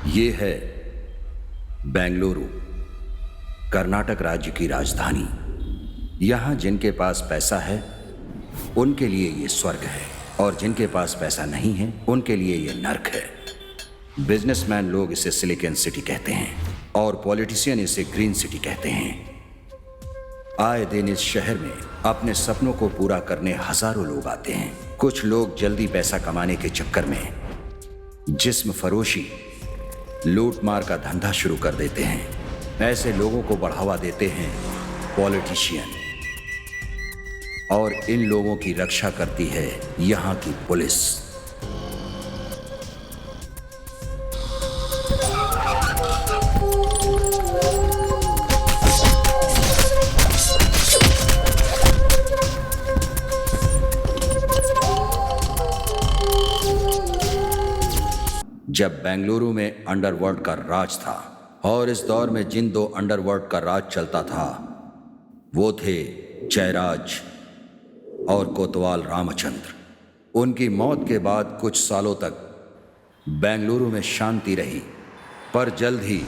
ये है बेंगलुरु, कर्नाटक राज्य की राजधानी। यहाँ जिनके पास पैसा है उनके लिए ये स्वर्ग है, और जिनके पास पैसा नहीं है उनके लिए ये नर्क है। बिजनेसमैन लोग इसे सिलिकॉन सिटी कहते हैं और पॉलिटिशियन इसे ग्रीन सिटी कहते हैं। आए दिन इस शहर में अपने सपनों को पूरा करने हजारों लोग आते हैं। कुछ लोग जल्दी पैसा कमाने के चक्कर में जिस्म फरोशी, लूटमार का धंधा शुरू कर देते हैं। ऐसे लोगों को बढ़ावा देते हैं पॉलिटिशियन, और इन लोगों की रक्षा करती है यहाँ की पुलिस। जब बेंगलुरु में अंडरवर्ल्ड का राज था, और इस दौर में जिन दो अंडरवर्ल्ड का राज चलता था वो थे जयराज और कोतवाल रामचंद्र। उनकी मौत के बाद कुछ सालों तक बेंगलुरु में शांति रही, पर जल्द ही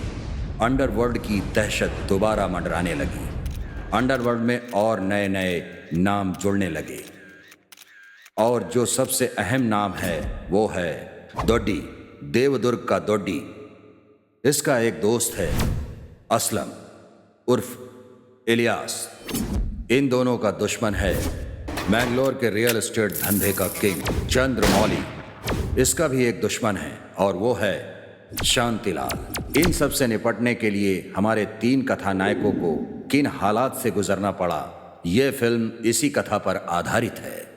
अंडरवर्ल्ड की दहशत दोबारा मंडराने लगी। अंडरवर्ल्ड में और नए नए नाम जुड़ने लगे, और जो सबसे अहम नाम है वो है दोड्डी, देवदुर्ग का दोड्डी। इसका एक दोस्त है असलम उर्फ इलियास। इन दोनों का दुश्मन है मैंगलोर के रियल एस्टेट धंधे का किंग चंद्रमौली। इसका भी एक दुश्मन है और वो है शांतिलाल। इन सब से निपटने के लिए हमारे 3 कथानायकों को किन हालात से गुजरना पड़ा, यह फिल्म इसी कथा पर आधारित है।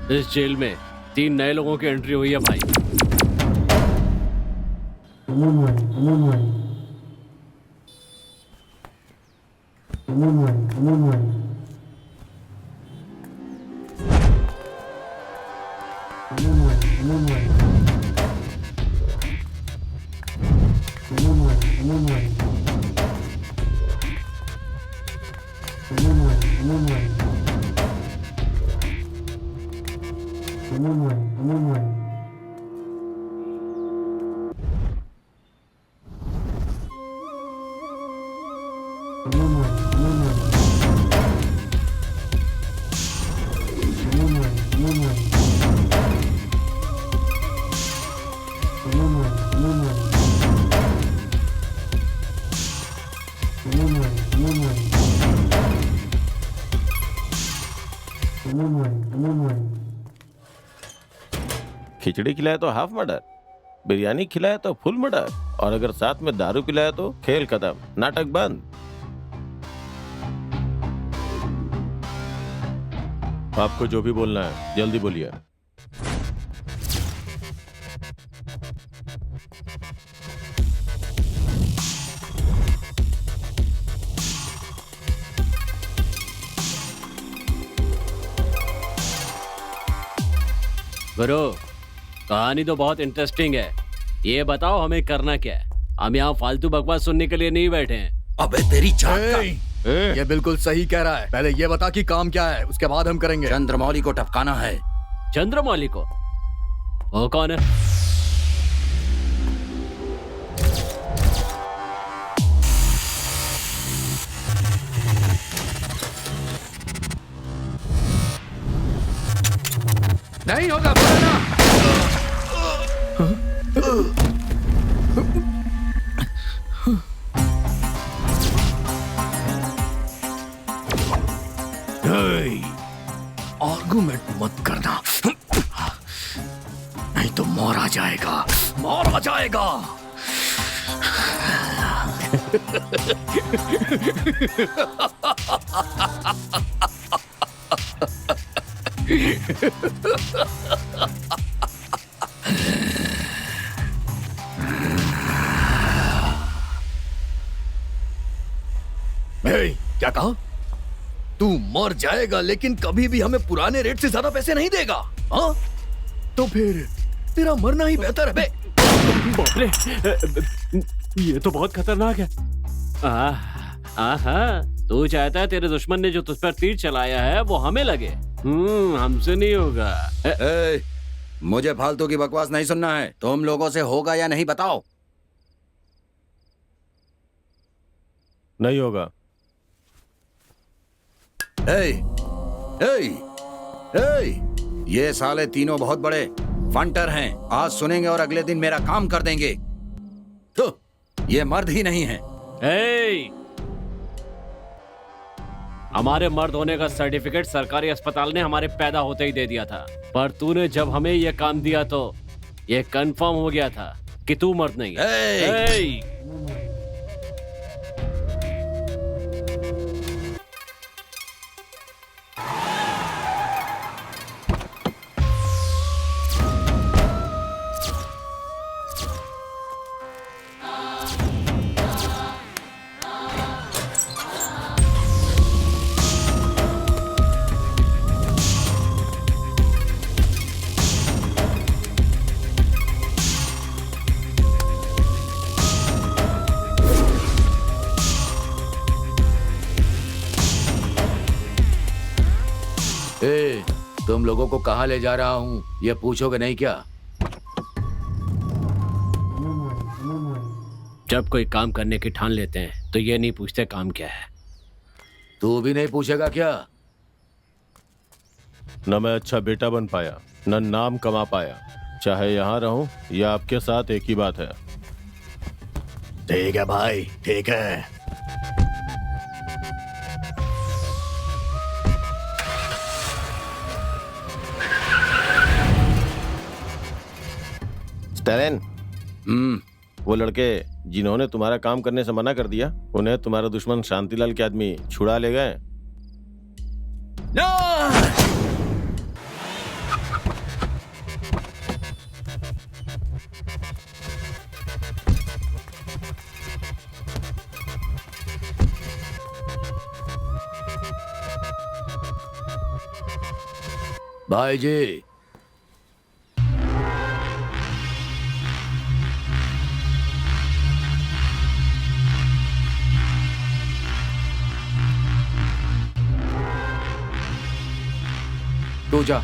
इस जेल में 3 नए लोगों की एंट्री हुई है भाई। खिचड़ी खिलाए तो हाफ मर्डर, बिरयानी खिलाए तो फुल मर्डर, और अगर साथ में दारू पिलाए तो खेल खत्म, नाटक बंद। आपको जो भी बोलना है जल्दी बोलिए। गुरु, कहानी तो बहुत इंटरेस्टिंग है। ये बताओ हमें करना क्या है? हम यहाँ फालतू बकवास सुनने के लिए नहीं बैठे हैं। अबे तेरी जान ये बिल्कुल सही कह रहा है। पहले ये बता कि काम क्या है, उसके बाद हम करेंगे। चंद्रमौली को टपकाना है। चंद्रमौली को? वो कौन है? नहीं होगा, बोला ना। आर्गुमेंट मत करना, नहीं तो मौर आ जाएगा, मौर आ जाएगा। क्या कहा? तू मर जाएगा लेकिन कभी भी हमें पुराने रेट से ज्यादा पैसे नहीं देगा? हाँ? तो फिर तेरा मरना ही बेहतर है बे। बाप रे, ये तो बहुत खतरनाक है। हाँ, तू चाहता है तेरे दुश्मन ने जो तुझ पर तीर चलाया है वो हमें लगे। हमसे नहीं होगा। ए, मुझे फालतू की बकवास नहीं सुनना है। तुम लोगों से होगा या नहीं बताओ। नहीं होगा। ए, ए, ए, ये साले तीनों बहुत बड़े फंटर हैं। आज सुनेंगे और अगले दिन मेरा काम कर देंगे। तो ये मर्द ही नहीं है। ए! हमारे मर्द होने का सर्टिफिकेट सरकारी अस्पताल ने हमारे पैदा होते ही दे दिया था, पर तूने जब हमें यह काम दिया तो यह कंफर्म हो गया था कि तू मर्द नहीं है। ए! ए, तुम लोगों को कहाँ ले जा रहा हूँ ये पूछोगे नहीं क्या? जब कोई काम करने की ठान लेते हैं तो ये नहीं पूछते काम क्या है। तू भी नहीं पूछेगा क्या? न मैं अच्छा बेटा बन पाया, न नाम कमा पाया। चाहे यहाँ रहूं या आपके साथ, एक ही बात है। ठीक है भाई, ठीक है। स्टैलिन, वो लड़के जिन्होंने तुम्हारा काम करने से मना कर दिया, उन्हें तुम्हारा दुश्मन शांतिलाल के आदमी छुड़ा ले गए। भाई जी, तू जा।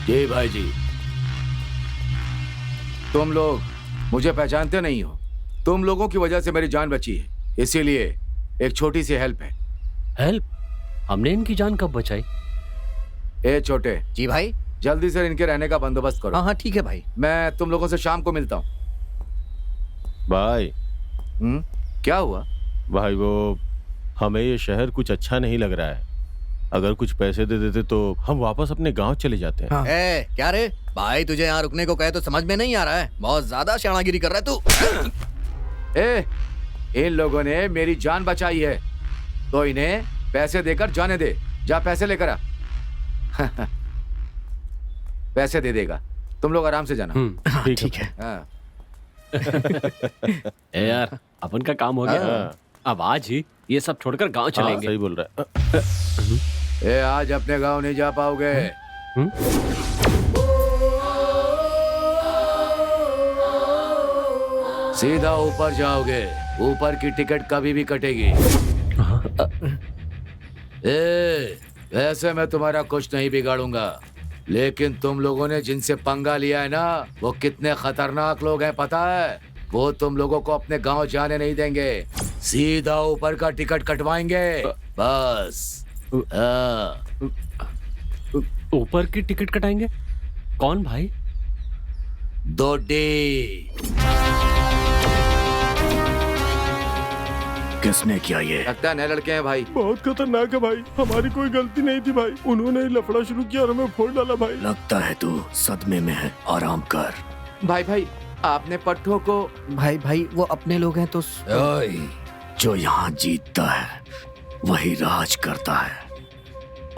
जी भाई जी, तुम लोग मुझे पहचानते नहीं हो। तुम लोगों की वजह से मेरी जान बची है, इसीलिए एक छोटी सी हेल्प है। हेल्प? हमने इनकी जान कब बचाई? ए छोटे, जी भाई। जल्दी से इनके रहने का बंदोबस्त करो। हाँ हाँ ठीक है भाई। मैं तुम लोगों से शाम को मिलता हूँ। भाई, क्या हुआ? भाई वो हमें ये शहर कुछ अच्छा नहीं लग रहा है। अगर कुछ पैसे दे देते तो हम वापस अपने गांव चले जाते हैं। हाँ। क्या रे भाई, तुझे यहाँ रुकने को कहे तो समझ में नहीं आ रहा है। बहुत ज्यादा शानागिरी कर रहा है तू। इन लोगों ने मेरी जान बचाई है तो इन्हें पैसे देकर जाने दे। जा पैसे लेकर आ। पैसे दे देगा, तुम लोग आराम से जाना। ठीक है। हाँ। ए यार, अपन का काम हो गया। अब आज ही ये सब छोड़कर गांव चलेंगे। सही बोल रहा है। ए, आज अपने गांव नहीं जा पाओगे। सीधा ऊपर जाओगे। ऊपर की टिकट कभी भी कटेगी। ऐसे मैं तुम्हारा कुछ नहीं बिगाड़ूंगा, लेकिन तुम लोगों ने जिनसे पंगा लिया है ना, वो कितने खतरनाक लोग हैं पता है? वो तुम लोगों को अपने गांव जाने नहीं देंगे। सीधा ऊपर का टिकट कटवाएंगे बस। ऊपर की टिकट कटाएंगे? कौन भाई? दोडी। किसने किया ये? लगता है नए लड़के हैं भाई। बहुत खतरनाक है भाई, हमारी कोई गलती नहीं थी भाई। उन्होंने ही लफड़ा शुरू किया और हमें फोड़ डाला भाई। लगता है तू सदमे में है, आराम कर। भाई आपने पट्टों को। भाई वो अपने लोग हैं तो। जो यहाँ जीतता है वही राज करता है,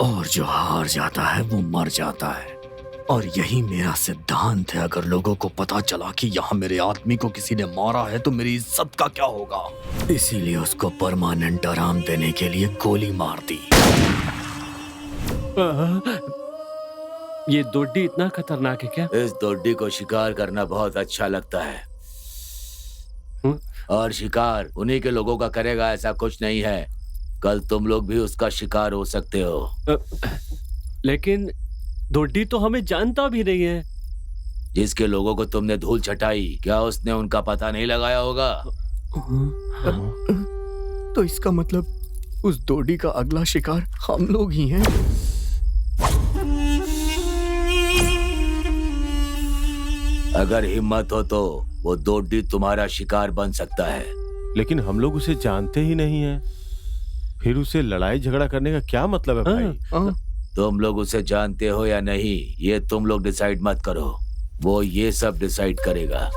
और जो हार जाता है वो मर जाता है। और यही मेरा सिद्धांत है। अगर लोगों को पता चला कि यहाँ मेरे आदमी को किसी ने मारा है तो मेरी इज्जत का क्या होगा। इसीलिए उसको परमानेंट आराम देने के लिए गोली मार दी। ये दोड्डी इतना खतरनाक है क्या? इस दोड्डी को शिकार करना बहुत अच्छा लगता है। और शिकार उन्हीं के लोगों का करेगा, ऐसा कुछ नहीं है। कल तुम लोग भी उसका शिकार हो सकते हो। लेकिन डोडी तो हमें जानता भी नहीं है। जिसके लोगों को तुमने धूल चटाई, क्या उसने उनका पता नहीं लगाया होगा? तो इसका मतलब उस डोडी का अगला शिकार हम लोग ही हैं। अगर हिम्मत हो तो वो डोडी तुम्हारा शिकार बन सकता है। लेकिन हम लोग उसे जानते ही नहीं है, फिर उसे लड़ाई झगड़ा करने का क्या मतलब है भाई? तुम लोग उसे जानते हो या नहीं, ये तुम लोग डिसाइड मत करो, वो ये सब डिसाइड करेगा।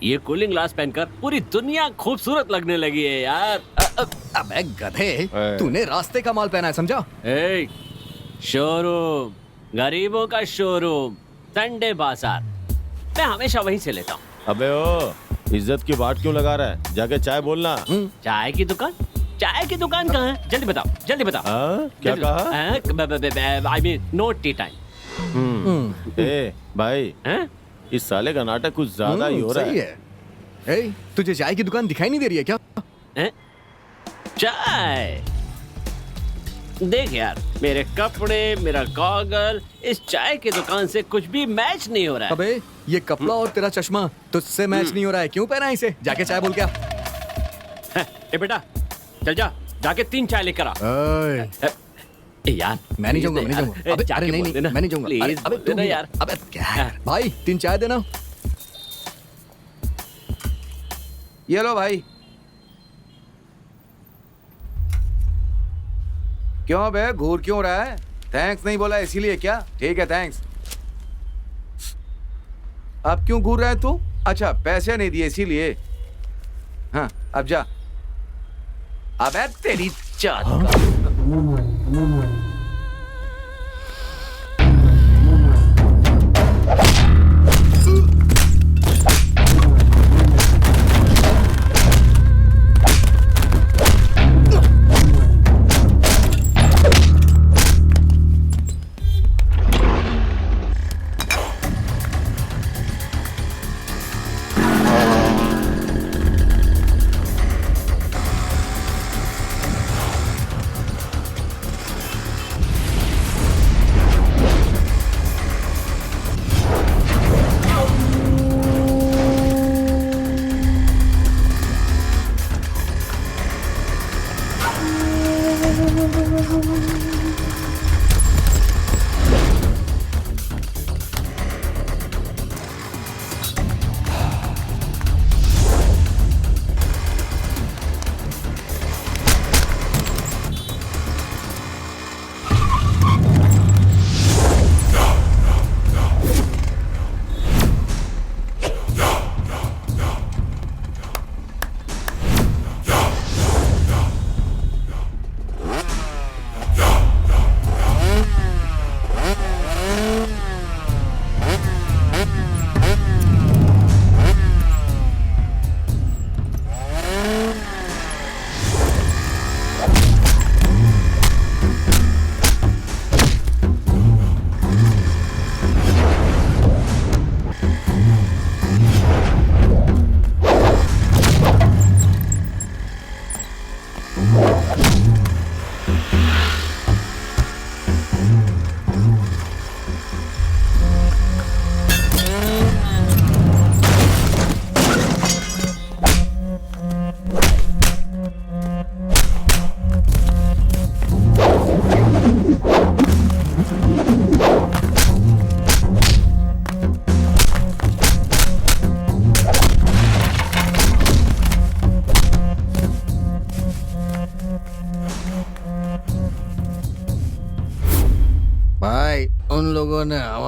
ये कूलिंग ग्लास पहनकर पूरी दुनिया खूबसूरत लगने लगी है यार। अबे गधे, तूने रास्ते का माल पहना है, समझा? ए, शोरूम, गरीबों का शोरूम, संडे बाजार, मैं हमेशा वहीं से लेता हूँ। अबे ओ, इज्जत की बात क्यों लगा रहा है? जाके चाय बोलना। चाय की दुकान? चाय की दुकान कहाँ है? जल्दी बताओ, जल्दी बताओ। क्या कहा? I mean no tea time. ए भाई, इस साले का नाटक कुछ ज्यादा ही हो रहा सही है। ए, तुझे चाय की दुकान दिखाई नहीं दे रही है क्या? चाय देख यार, मेरे कपड़े, मेरा गॉगल, इस चाय की दुकान से कुछ भी मैच नहीं हो रहा है। अबे ये कपड़ा और तेरा चश्मा तुझसे मैच नहीं हो रहा है, क्यों पहना है इसे? जाके चाय बोल क्या? ए बेटा, चल जा, जाके 3 चाय लेकर आ। यार मैं नहीं जाऊंगा, मैं नहीं जाऊंगा। अबे जाके अरे नहीं बोल नहीं, देना। मैं नहीं जाऊंगा। प्लीज अबे बोल देना तू यार। अबे क्या भाई, 3 चाय देना। ये लो भाई। क्यों बे, घूर क्यों रहा है? थैंक्स नहीं बोला इसीलिए क्या? ठीक है थैंक्स। अब क्यों घूर रहा है तू? अच्छा, पैसे नहीं दिए इसीलिए। हाँ अब जा। अबे तेरी चाट का।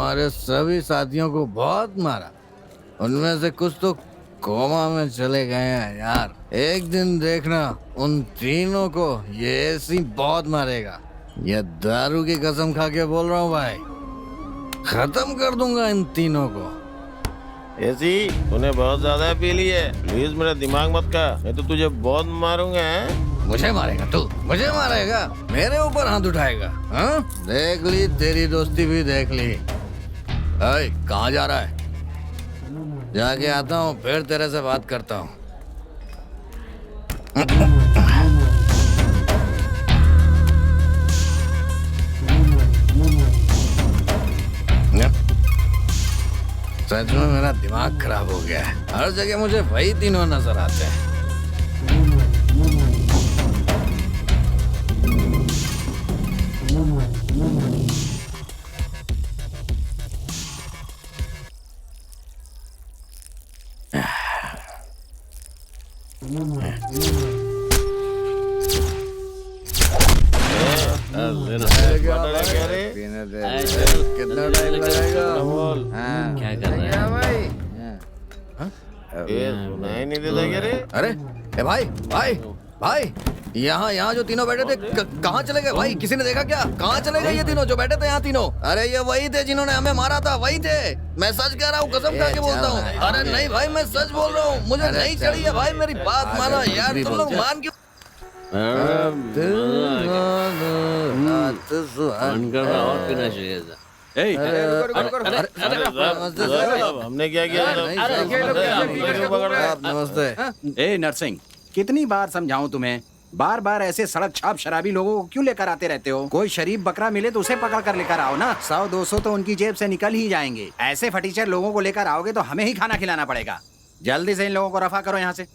हमारे सभी साथियों को बहुत मारा। उनमें से कुछ तो कोमा में चले गए हैं यार। एक दिन देखना उन तीनों को ये ऐसी बहुत मारेगा। ये दारू की कसम खा के बोल रहा हूँ भाई, खत्म कर दूंगा इन तीनों को। ऐसी तूने बहुत ज्यादा पी ली है, प्लीज मेरा दिमाग मत खा, मैं तो तुझे बहुत मारूंगा। मुझे मारेगा तू? मुझे मारेगा? मेरे ऊपर हाथ उठाएगा? हाँ? देख ली तेरी दोस्ती भी देख ली। अरे कहाँ जा रहा है? जाके आता हूँ, फिर तेरे से बात करता हूँ। सच में मेरा दिमाग खराब हो गया है। हर जगह मुझे वही तीनों नजर आते हैं। कितना टाइम लगेगा? क्या कर रहा है भाई? सुनाई नहीं देता क्या रे? अरे ए भाई भाई भाई, यहाँ जो तीनों बैठे थे कहाँ चले गए भाई? किसी ने देखा क्या? कहाँ चले गए ये तीनों जो बैठे थे यहाँ तीनों? अरे ये वही थे जिन्होंने हमें मारा था, वही थे। मैं सच कह रहा हूँ, कसम खा के बोलता हूँ। अरे नहीं भाई, मैं सच बोल रहा हूँ, मुझे नहीं चढ़ी है भाई। मेरी बात मानो यार, तुम लोग मान क्यों? मन कर रहा और पीना चाहिए था। हमने क्या किया? नमस्ते। ए नरसिंह, कितनी बार समझाऊं तुम्हें? बार बार ऐसे सड़क छाप शराबी लोगों को क्यों लेकर आते रहते हो? कोई शरीफ बकरा मिले तो उसे पकड़ कर लेकर आओ ना। 100-200 तो उनकी जेब से निकल ही जाएंगे। ऐसे फटीचर लोगों को लेकर आओगे तो हमें ही खाना खिलाना पड़ेगा। जल्दी से इन लोगों को रफा करो यहाँ से।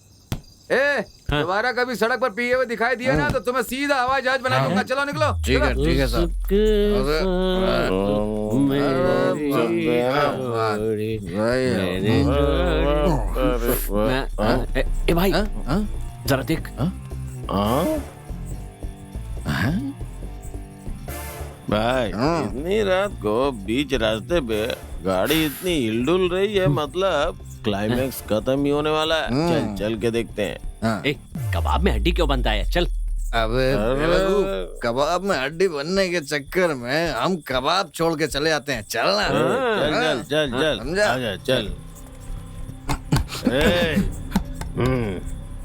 दोबारा कभी सड़क पर पिए हुए दिखाई दिए ना तो तुम्हें सीधा हवाई जहाज बना दूंगा। चलो निकलो। ठीक है सर। ए भाई जरा देख। भाई इतनी रात को बीच रास्ते पे गाड़ी इतनी हिलडुल रही है, मतलब क्लाइमेक्स खत्म ही होने वाला है। चल चल के देखते हैं। ए, कबाब में हड्डी क्यों बनता है? चल। अबे बेवकूफ, कबाब में हड्डी बनने के चक्कर में हम कबाब छोड़ के चले आते हैं। चलना। चल चल चल चल, समझा? आजा चल।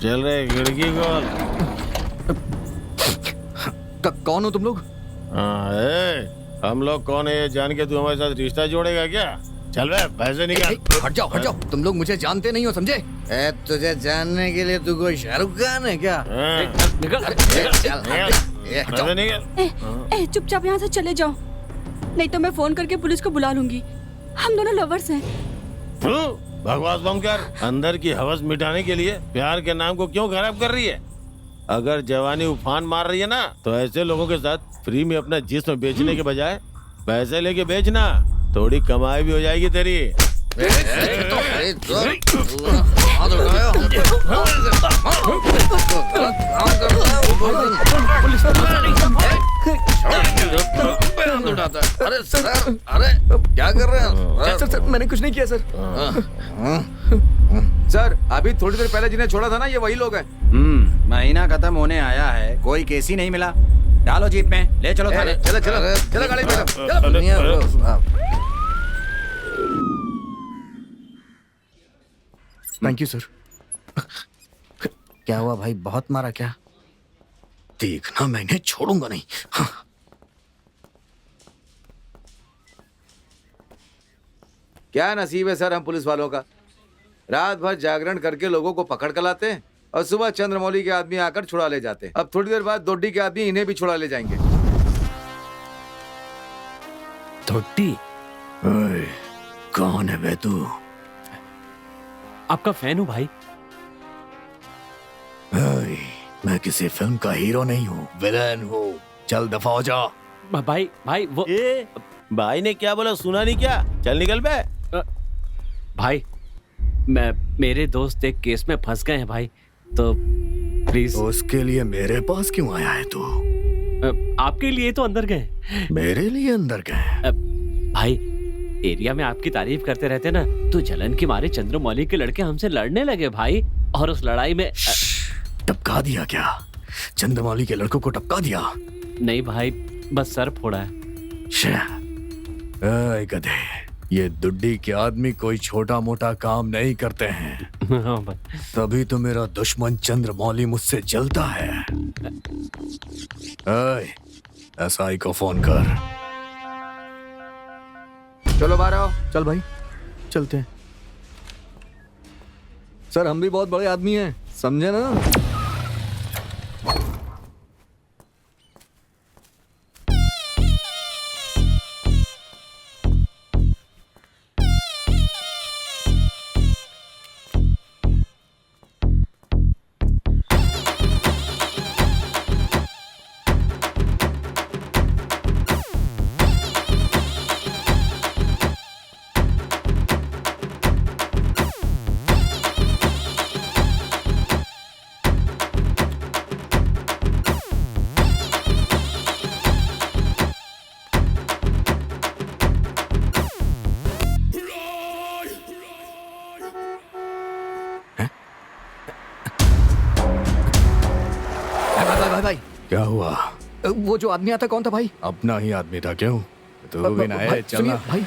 चल रहे खिड़की खोल। कौन हो तुम लोग? हम लोग कौन है ये जान के तू हमारे साथ रिश्ता जोड़ेगा क्या? चल बे, पैसे निकाल। हट जाओ। तुम लोग मुझे जानते नहीं हो, समझे? ए, तुझे जानने के लिए तू कोई शाहरुख खान है क्या? निकल। पैसे निकाल। चुपचाप यहाँ से चले जाओ, नहीं तो मैं फोन करके पुलिस को बुला लूंगी। हम दोनों लवर्स हैं। बकवास बंद कर। अंदर की हवस मिटाने के लिए प्यार के नाम को क्यों खराब कर रही है? अगर जवानी उफान मार रही है ना, तो ऐसे लोगों के साथ फ्री में अपना जिस्म बेचने के बजाय पैसे लेके बेचना, थोड़ी कमाई भी हो जाएगी तेरी। अरे सर, अरे क्या कर रहे हैं? सर मैंने कुछ नहीं किया सर। सर अभी थोड़ी देर पहले जिन्हें छोड़ा था ना, ये वही लोग हैं। महीना खत्म होने आया है, कोई केस ही नहीं मिला। डालो जीप में, ले चलो थाने। चलो गाड़ी में बैठो। Thank you sir. क्या हुआ भाई, बहुत मारा क्या? देखना, मैं इन्हें छोड़ूंगा नहीं। क्या नसीब है सर हम पुलिस वालों का। रात भर जागरण करके लोगों को पकड़ कर लाते हैं और सुबह चंद्रमौली के आदमी आकर छुड़ा ले जाते हैं। अब थोड़ी देर बाद दोड्डी के आदमी इन्हें भी छुड़ा ले जाएंगे। धोटी, कौन है बे तू? आपका फैन हूँ भाई। मैं किसी फिल्म का हीरो नहीं हूँ, विलेन हूँ। चल दफा हो जा। भाई वो भाई ने क्या बोला सुना नहीं क्या? चल निकल बे। भाई मेरे दोस्त एक केस में फंस गए हैं भाई, तो प्लीज। उसके लिए मेरे पास क्यों आया है तू? आपके लिए तो अंदर गए। मेरे लिए अंदर गए? भाई एरिया में आपकी तारीफ करते रहते ना, तो जलन के मारे चंद्रमौली के लड़के हमसे लड़ने लगे भाई। और उस लड़ाई में टपका दिया क्या? चंद्रमौली के लड़कों को टपका दिया? नहीं भाई, बस सर फोड़ा है। ऐ गधे, ये दुड्डी के आदमी कोई छोटा मोटा काम नहीं करते हैं। हाँ भाई। तभी तो मेरा दुश्मन चंद्रमौली मुझसे जलता है। एसआई को फोन कर। चलो बाहर आओ। चल भाई, चलते हैं। सर, हम भी बहुत बड़े आदमी हैं, समझे ना? भाई क्या हुआ? वो जो आदमी आता कौन था भाई? अपना ही आदमी था। क्यों? तू भी ना है? भाई, चलना सुनिए, भाई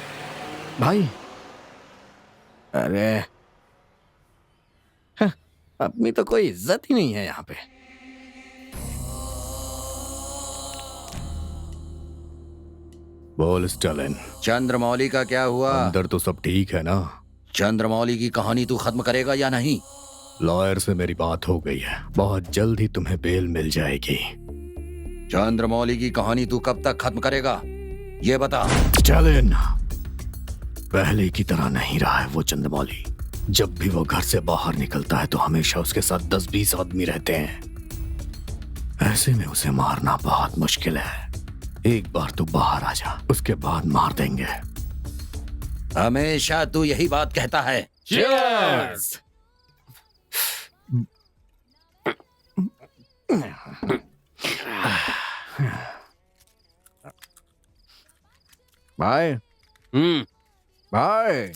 भाई, अरे अपनी तो कोई इज्जत ही नहीं है यहाँ पे। बोल स्टालिन, चंद्रमौली का क्या हुआ? अंदर तो सब ठीक है ना? चंद्रमौली की कहानी तू खत्म करेगा या नहीं? लॉयर से मेरी बात हो गई है, बहुत जल्द ही तुम्हें बेल मिल जाएगी। चंद्रमौली की कहानी तू कब तक खत्म करेगा, ये बता। स्टालिन, पहले की तरह नहीं रहा है वो चंद्रमौली। जब भी वो घर से बाहर निकलता है तो हमेशा उसके साथ 10-20 आदमी रहते हैं। ऐसे में उसे मारना बहुत मुश्किल है। एक बार तू बाहर आ जा, उसके बाद मार देंगे। हमेशा तू यही बात कहता है। Cheers! भाई भाई,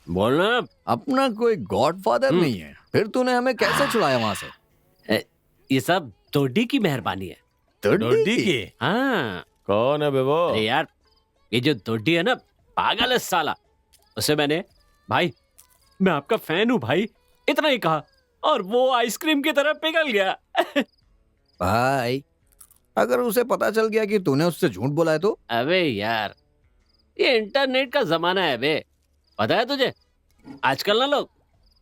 बोलना। अपना कोई गॉडफादर नहीं है, फिर तूने हमें कैसे छुड़ाया वहां से? ये सब तोडी की मेहरबानी है। डोडी की? हाँ। कौन है बे वो? अरे यार, ये जो तोडी है ना, पागल है साला। उसे मैंने, भाई मैं आपका फैन हूँ भाई, इतना ही कहा और वो आइसक्रीम की तरह पिघल गया। भाई, अगर उसे पता चल गया कि तूने उससे झूठ बोला है तो? अबे यार, ये इंटरनेट का जमाना है बे, पता है तुझे? आजकल ना लोग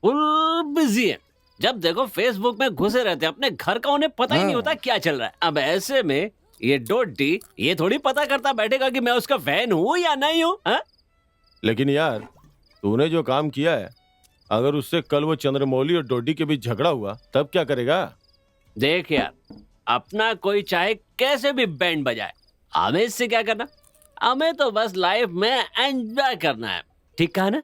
फुल बिजी है, जब देखो फेसबुक में घुसे रहते हैं अपने घर का, उन्हें पता ही नहीं होता क्या चल रहा है। अब ऐसे में ये डोडी ये थोड़ी पता करता बैठेगा कि मैं उसका फैन हूँ या नहीं हूँ। लेकिन यार, तूने जो काम किया है, अगर उससे कल वो चंद्रमौली और डोडी के बीच झगड़ा हुआ तब क्या करेगा? देख यार, अपना कोई चाहे कैसे भी बैंड बजाए, हमें इससे क्या करना? हमें तो बस लाइफ में एंजॉय करना है, ठीक कहा ना?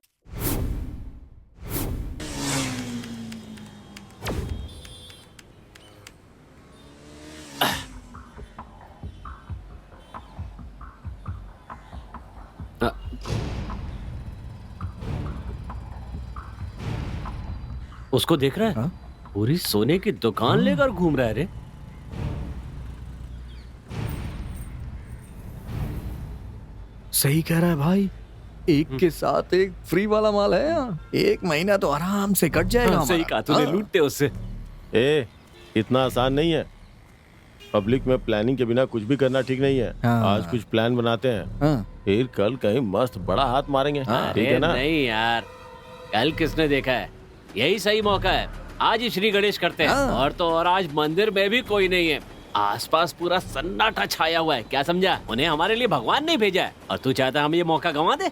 उसको देख रहा है? हाँ? पूरी सोने की दुकान लेकर घूम रहा है रे। सही कह रहा है भाई, एक के साथ एक फ्री वाला माल है यहाँ। 1 महीना तो आराम से कट जाएगा हाँ, सही हमारा। कहा तूने, हाँ। लूटते उससे। ए, इतना आसान नहीं है। पब्लिक में प्लानिंग के बिना कुछ भी करना ठीक नहीं है। हाँ। आज कुछ प्लान बनाते हैं, हाँ। फिर कल कहीं मस्त बड़ा हाथ मारेंगे। ठीक अरे है ना? नहीं यार, कल किसने देखा है? यही सही मौका है, आज ही श्री गणेश करते हैं। हाँ। और तो और आज मंदिर में भी कोई नहीं है, आसपास पूरा सन्नाटा छाया हुआ है। क्या समझा? उन्हें हमारे लिए भगवान नहीं भेजा है और तू चाहता है हम ये मौका गंवा दे?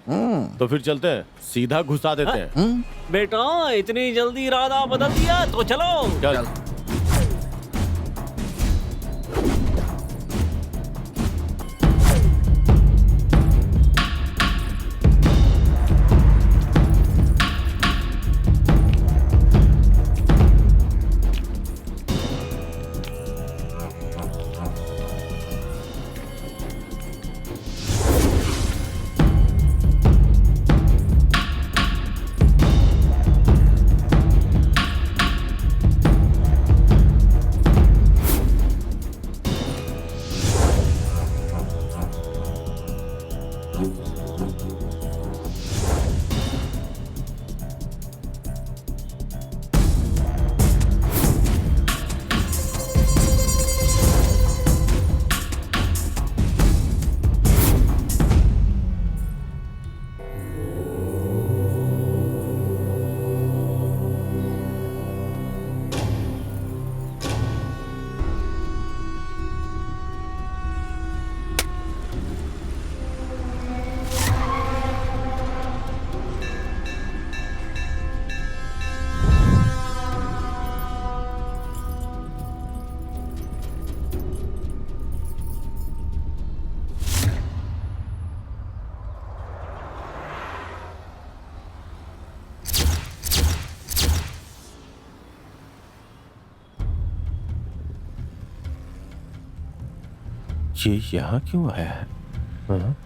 तो फिर चलते हैं, सीधा घुसा देते हैं। बेटा, इतनी जल्दी इरादा बदल दिया तो चलो। चल। ये यहाँ क्यों आया है? हाँ?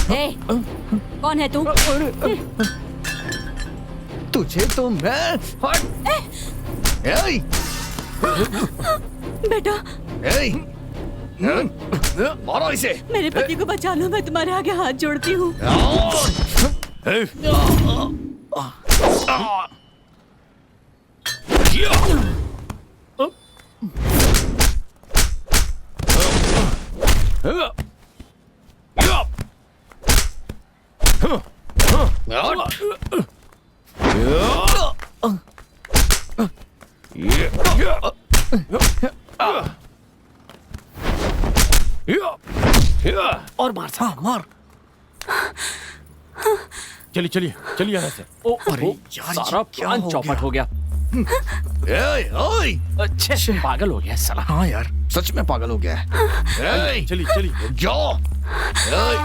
ए, कौन है तू? तुझे तो मैं एई, बेटा एई, मारो इसे। मेरे पति को बचा लो, मैं तुम्हारे आगे हाथ जोड़ती हूँ। और मार साहब, मार। चलिए चलिए चलिए यहाँ से। ओ, अरे ओ, यार, सारा ये क्या प्लान हो चौपट गया? हो गया। एई, ओई। अच्छे पागल हो गया साला। हाँ यार, सच में पागल हो गया है। एई, चलिए चलिए। जाओ। एई,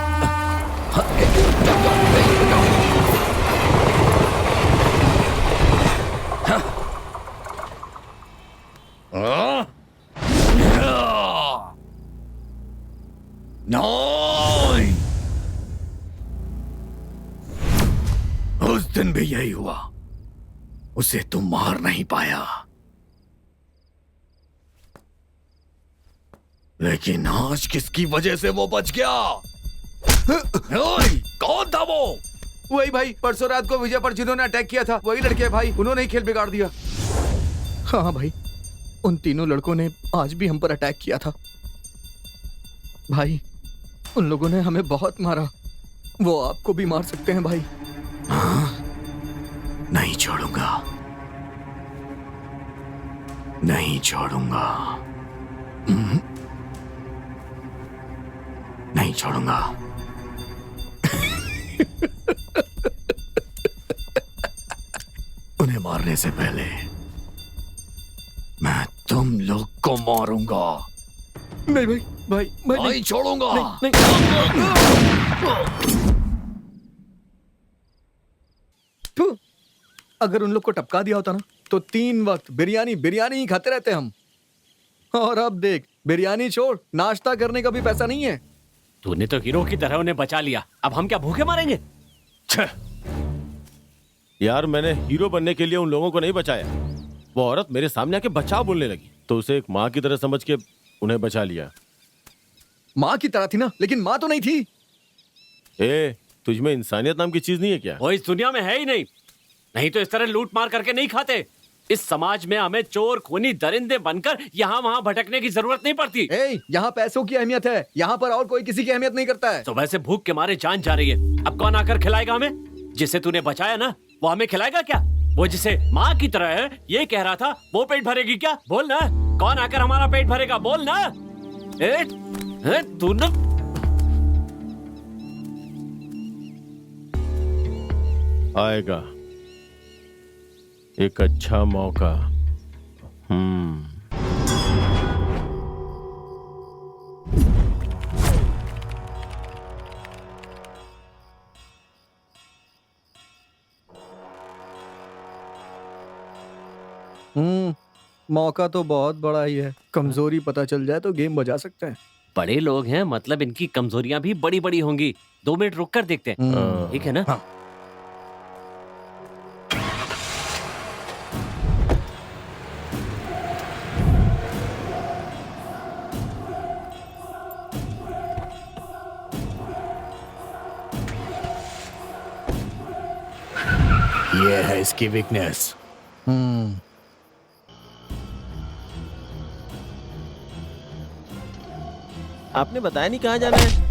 नहीं। उस दिन भी यही हुआ, उसे तुम मार नहीं पाया, लेकिन आज किसकी वजह से वो बच गया? ओए, कौन था वो? वही भाई, परसों रात को विजय पर जिन्होंने अटैक किया था, वही लड़के भाई, उन्होंने ही खेल बिगाड़ दिया। हाँ भाई, उन तीनों लड़कों ने आज भी हम पर अटैक किया था भाई। उन लोगों ने हमें बहुत मारा, वो आपको भी मार सकते हैं भाई। हाँ? नहीं छोड़ूंगा, नहीं छोड़ूंगा, नहीं छोड़ूंगा। उन्हें मारने से पहले मैं तुम लोग को मारूंगा। नहीं भाई, भाई मैं नहीं छोड़ूंगा। नहीं। थू, अगर उन लोग को टपका दिया होता ना, तो 3 वक्त बिरयानी बिरयानी ही खाते रहते हम। और अब देख, बिरयानी छोड़, नाश्ता करने का भी पैसा नहीं है। तूने तो हीरो की तरह उन्हें बचा लिया, अब हम क्या भूखे मारेंगे? यार मैंने हीरो बनने के लिए उन लोगों को नहीं बचाया। वो औरत मेरे सामने आके बचाव बोलने लगी, तो उसे एक माँ की तरह समझ के उन्हें बचा लिया। माँ की तरह थी ना, लेकिन माँ तो नहीं थी। ए, तुझमें इंसानियत नाम की चीज नहीं है क्या? वो इस दुनिया में है ही नहीं, नहीं तो इस तरह लूट मार करके नहीं खाते। इस समाज में हमें चोर खूनी दरिंदे बनकर यहाँ वहाँ भटकने की जरूरत नहीं पड़ती। यहाँ पैसों की अहमियत है, यहाँ पर और कोई किसी की अहमियत नहीं करता है। सुबह से भूख के मारे जान जा रही है, अब कौन आकर खिलाएगा हमें? जिसे तूने बचाया ना, वो हमें खिलाएगा क्या? वो जिसे माँ की तरह है ये कह रहा था, वो पेट भरेगी क्या? बोल ना, कौन आकर हमारा पेट भरेगा? बोल ना। तू ना आएगा एक अच्छा मौका। मौका तो बहुत बड़ा ही है। कमजोरी पता चल जाए तो गेम बजा सकते हैं। बड़े लोग हैं, मतलब इनकी कमजोरियां भी बड़ी बड़ी होंगी। 2 मिनट रुक कर देखते हैं, ठीक है ना? हाँ। ये है इसकी वीकनेस। आपने बताया नहीं कहाँ जाना है।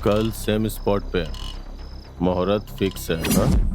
कल सेम स्पॉट पे मुहूर्त फिक्स है ना?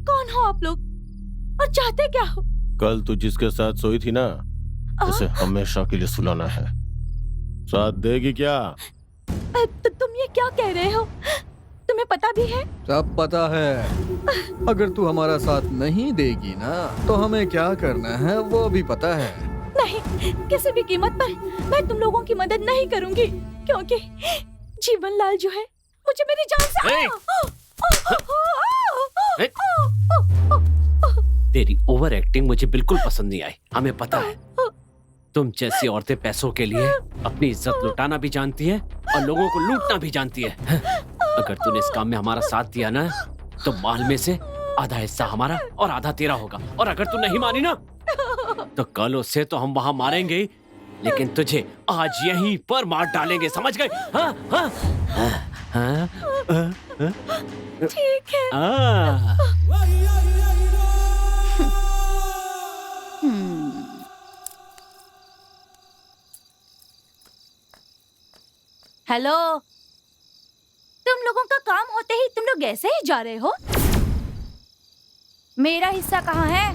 कौन हो आप लोग और चाहते क्या हो? कल तू जिसके साथ सोई थी ना, उसे हमेशा के लिए सुलाना है। साथ देगी क्या? तुम ये क्या कह रहे हो? तुम्हें पता भी है? सब पता है। अगर तू हमारा साथ नहीं देगी ना तो हमें क्या करना है वो भी पता है। नहीं, किसी भी कीमत पर मैं तुम लोगों की मदद नहीं करूंगी, क्योंकि जीवन लाल जो है मुझे मेरी जान से तेरी ओवर एक्टिंग मुझे बिल्कुल पसंद नहीं आई। हमें पता है तुम जैसी औरतें पैसों के लिए अपनी इज्जत लुटाना भी जानती है और लोगों को लूटना भी जानती है। अगर तूने इस काम में हमारा साथ दिया ना तो माल में से आधा हिस्सा हमारा और आधा तेरा होगा। और अगर तू नहीं मानी ना तो कल उसे तो हम वहां मारेंगे ही, लेकिन तुझे आज यहीं पर मार डालेंगे, समझ गए? हाँ हाँ हाँ ठीक है। हेलो, तुम लोगों का काम होते ही तुम लोग ऐसे ही जा रहे हो? मेरा हिस्सा कहाँ है?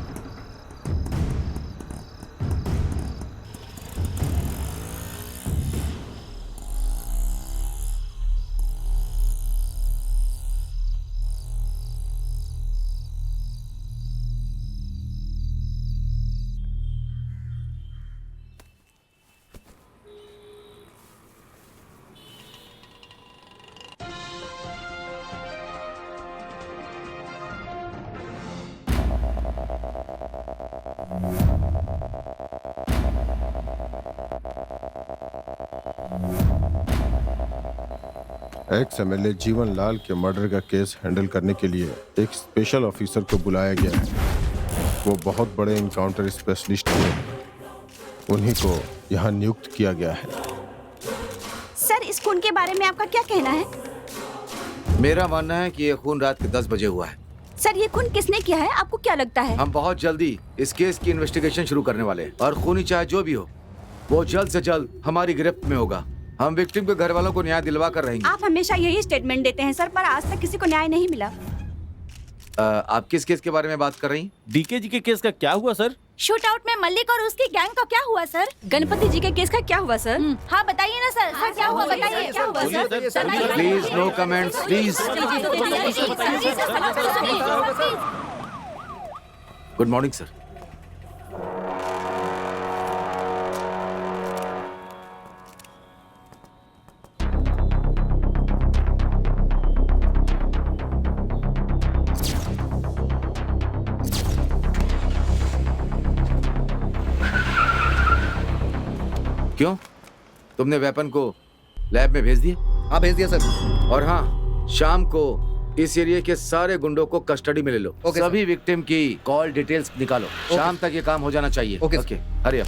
एक्स एमएलए जीवन लाल के मर्डर का केस हैंडल करने के लिए एक स्पेशल ऑफिसर को बुलाया गया है। वो बहुत बड़े इनकाउंटर स्पेशलिस्ट हैं। उन्हीं को यहाँ नियुक्त किया गया है। सर, इस खून के बारे में आपका क्या कहना है? मेरा मानना है कि ये खून रात के 10 बजे हुआ है। सर ये खून किसने किया है, आपको क्या लगता है? हम बहुत जल्दी इस केस की इन्वेस्टिगेशन शुरू करने वाले हैं और खूनी चाहे जो भी हो वो जल्द से जल्द हमारी गिरफ्त में होगा। हम विक्टिम के घर वालों को न्याय दिलवा कर रहेंगे। आप हमेशा यही स्टेटमेंट देते हैं सर, पर आज तक किसी को न्याय नहीं मिला। आप किस केस के बारे में बात कर रही हैं? डीके जी के केस का क्या हुआ सर? शूट आउट में मल्लिक और उसकी गैंग का क्या हुआ सर? गणपति जी के केस का क्या हुआ सर? हाँ बताइए ना सर, सर क्या हुआ बताइए, क्या हुआ sir? Please no comments please. Good morning sir. क्यों, तुमने वेपन को लैब में भेज दिया? हाँ भेज दिया सर। और हाँ, शाम को इस एरिया के सारे गुंडों को कस्टडी में ले लो। ओके, सभी विक्टिम की कॉल डिटेल्स निकालो। शाम तक ये काम हो जाना चाहिए। Okay, hurry up.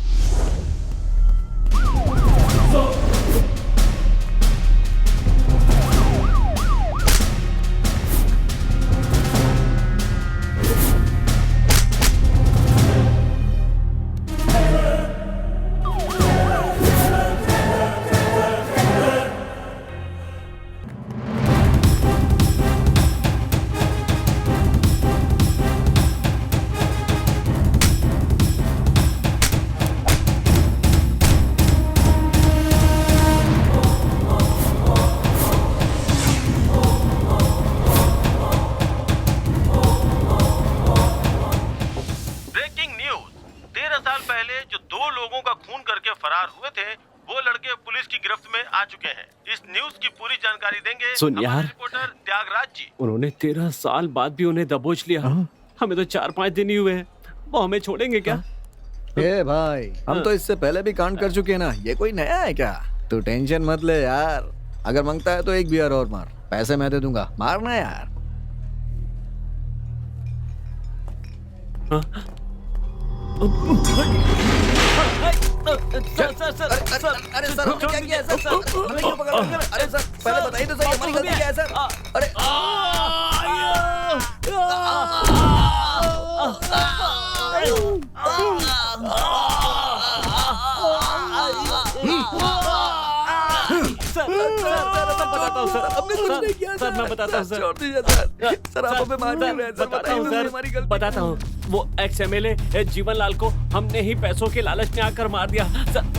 Breaking news, 13 साल पहले जो 2 लोगों का खून करके फरार हुए थे वो लड़के पुलिस की गिरफ्त में आ चुके हैं। इस न्यूज की पूरी जानकारी देंगे सुन हमारे यार। रिपोर्टर त्यागराज जी। उन्होंने 13 साल बाद भी उन्हें दबोच लिया। हमें तो 4-5 दिन ही हुए हैं, वो हमें छोड़ेंगे क्या? ए भाई, हम तो इससे पहले भी कांड कर चुके हैं ना, ये कोई नया है क्या? तू टेंशन मत ले यार, अगर मांगता है तो एक बियर और मार, पैसे मैं दे दूंगा, मारना यार। अरे सर हमने क्या किया है सर? हमें क्यों पकड़ रहे हैं? अरे सर पहले बताइए तो सही, हमारी गलती क्या है सर? अरे सर मैं बताता हूँ सर। छोड़ दीजिए सर, सर आप हमें मार क्यों रहे हैं सर? बताता हूँ बताइए, हमारी सर, गलती बताता हूँ। वो एक्स एमएलए जीवन लाल को हमने ही पैसों के लालच में आकर मार दिया सर।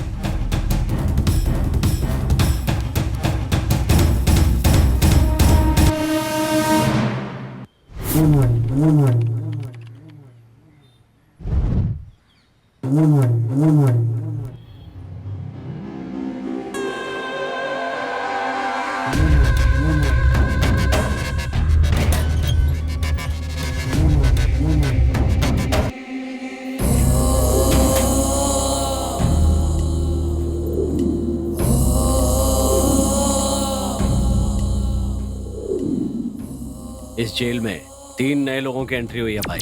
इस जेल में 3 नए लोगों की एंट्री हुई है भाई।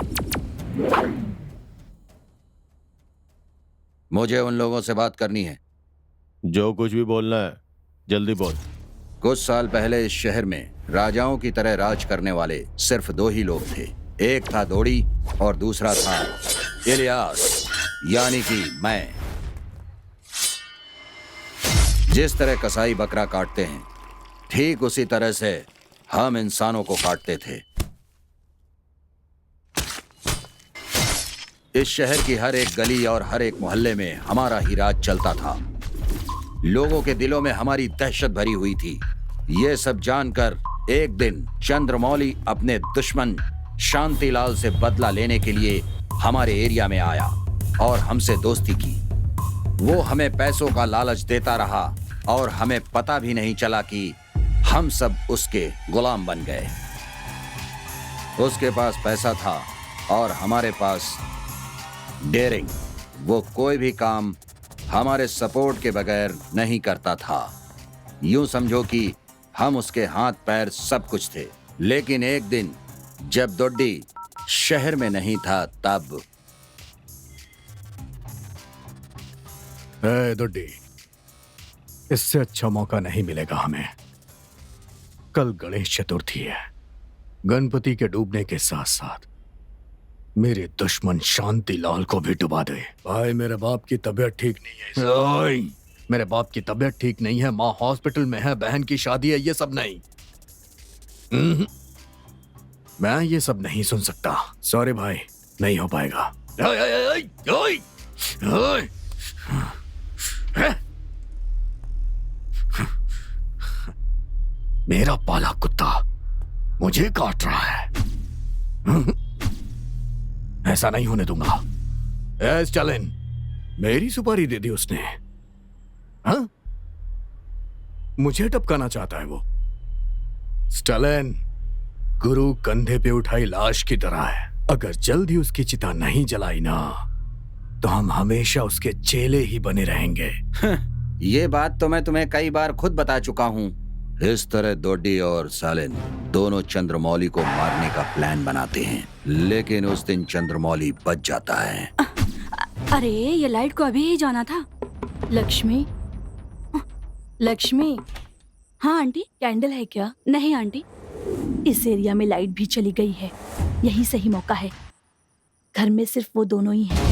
मुझे उन लोगों से बात करनी है। जो कुछ भी बोलना है जल्दी बोल। कुछ साल पहले इस शहर में राजाओं की तरह राज करने वाले सिर्फ 2 ही लोग थे। एक था दोड़ी और दूसरा था इलियास, यानी कि मैं। जिस तरह कसाई बकरा काटते हैं, ठीक उसी तरह से हम इंसानों को काटते थे। इस शहर की हर एक गली और हर एक मोहल्ले में हमारा ही राज चलता था। लोगों के दिलों में हमारी दहशत भरी हुई थी। ये सब जानकर एक दिन चंद्रमौली अपने दुश्मन शांतिलाल से बदला लेने के लिए हमारे एरिया में आया और हमसे दोस्ती की। वो हमें पैसों का लालच देता रहा और हमें पता भी नहीं चला कि हम सब उसके गुलाम बन गए। उसके पास पैसा था और हमारे पास डेयरिंग। वो कोई भी काम हमारे सपोर्ट के बगैर नहीं करता था। यूं समझो कि हम उसके हाथ पैर सब कुछ थे। लेकिन एक दिन जब दोड्डी शहर में नहीं था तब दोड्डी, इससे अच्छा मौका नहीं मिलेगा हमें। कल गणेश चतुर्थी है, गणपति के डूबने के साथ साथ मेरे दुश्मन शांति लाल को भी डुबा दे। भाई मेरे बाप की तबीयत ठीक नहीं है। मेरे बाप की तबीयत ठीक नहीं है, माँ हॉस्पिटल में है, बहन की शादी है, ये सब नहीं। मैं ये सब नहीं सुन सकता। सॉरी भाई, नहीं हो पाएगा। मेरा पाला कुत्ता मुझे काट रहा है। ऐसा नहीं होने दूंगा। स्टालिन, मेरी सुपारी दे दी उसने। हाँ? मुझे टपकाना चाहता है वो। स्टालिन, गुरु कंधे पे उठाई लाश की तरह है। अगर जल्दी उसकी चिता नहीं जलाई ना, तो हम हमेशा उसके चेले ही बने रहेंगे। ये बात तो मैं तुम्हें कई बार खुद बता चुका हूँ। इस तरह दोड्डी और सालिन दोनों चंद्रमौली को मारने का प्लान बनाते हैं, लेकिन उस दिन चंद्रमौली बच जाता है। अरे ये लाइट को अभी ही जाना था। लक्ष्मी, लक्ष्मी। हाँ आंटी, कैंडल है क्या? नहीं आंटी, इस एरिया में लाइट भी चली गई है। यही सही मौका है। घर में सिर्फ वो दोनों ही हैं।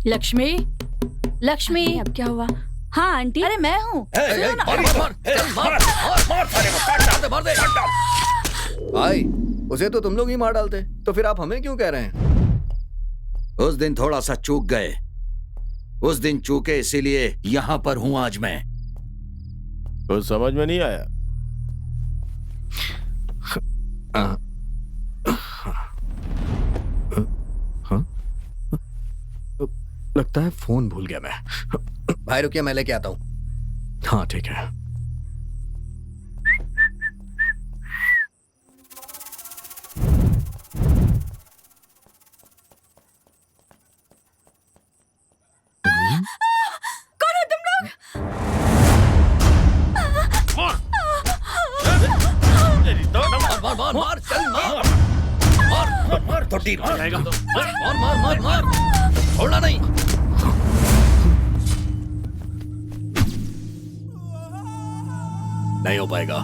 लक्ष्मी, लक्ष्मी। अब क्या हुआ? हाँ आंटी। अरे मैं हूँ। भाई उसे तो तुम लोग ही मार डालते, तो फिर आप हमें क्यों कह रहे हैं? उस दिन थोड़ा सा चूक गए। उस दिन चूके, इसीलिए यहाँ पर हूँ आज मैं। कुछ समझ में नहीं आया। लगता है फोन भूल गया मैं। भाई रुकिए, मैं लेके आता हूँ। हाँ ठीक है। कौन हो तुम लोग? मार चल मार तो ठीक हो जाएगा। मार छोड़ना नहीं। नहीं हो पाएगा।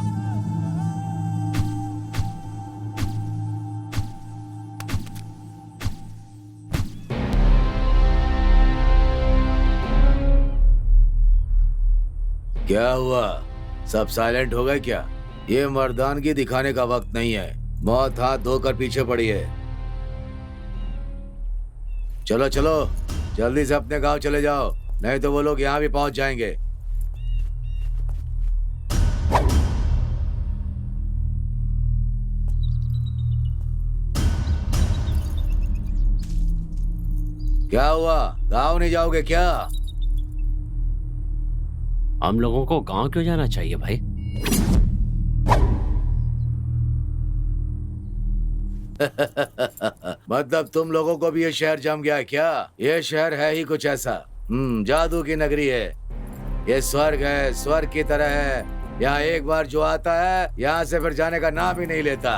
क्या हुआ? सब साइलेंट हो गए क्या? ये मर्दानगी दिखाने का वक्त नहीं है। मौत हाथ धोकर पीछे पड़ी है। चलो चलो, जल्दी से अपने गांव चले जाओ, नहीं तो वो लोग यहाँ भी पहुंच जाएंगे। क्या हुआ? गांव नहीं जाओगे क्या? हम लोगों को गांव क्यों जाना चाहिए भाई? मतलब तुम लोगों को भी ये शहर जम गया है क्या? ये शहर है ही कुछ ऐसा। जादू की नगरी है। ये स्वर्ग है, स्वर्ग की तरह है। यहाँ एक बार जो आता है, यहाँ से फिर जाने का नाम ही नहीं लेता।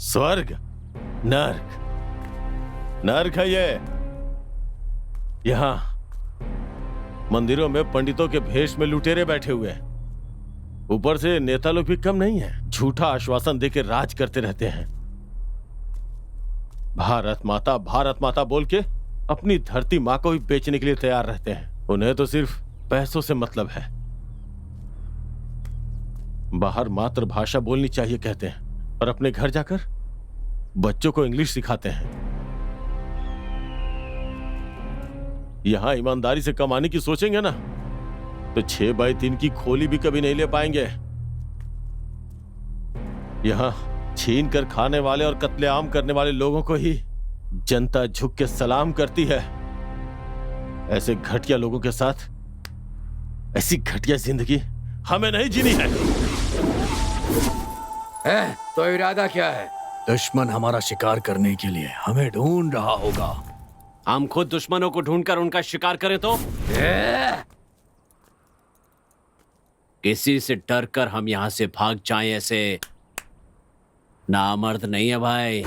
स्वर्ग, नर्क, नर्क है ये। यहाँ मंदिरों में पंडितों के भेष में लुटेरे बैठे हुए हैं। ऊपर से नेता लोग भी कम नहीं है, झूठा आश्वासन देकर राज करते रहते हैं। भारत माता बोल के अपनी धरती माँ को भी बेचने के लिए तैयार रहते हैं। उन्हें तो सिर्फ पैसों से मतलब है। बाहर मातृभाषा बोलनी चाहिए कहते हैं, और अपने घर जाकर बच्चों को इंग्लिश सिखाते हैं। यहां ईमानदारी से कमाने की सोचेंगे ना, तो 6x3 की खोली भी कभी नहीं ले पाएंगे। यहां छीन कर खाने वाले और कत्लेआम करने वाले लोगों को ही जनता झुक के सलाम करती है। ऐसे घटिया लोगों के साथ ऐसी घटिया जिंदगी हमें नहीं जीनी है। तो इरादा क्या है? दुश्मन हमारा शिकार करने के लिए हमें ढूंढ रहा होगा। हम खुद दुश्मनों को ढूंढकर उनका शिकार करें तो? किसी से डर कर हम यहां से भाग जाएं, ऐसे नामर्द नहीं है भाई,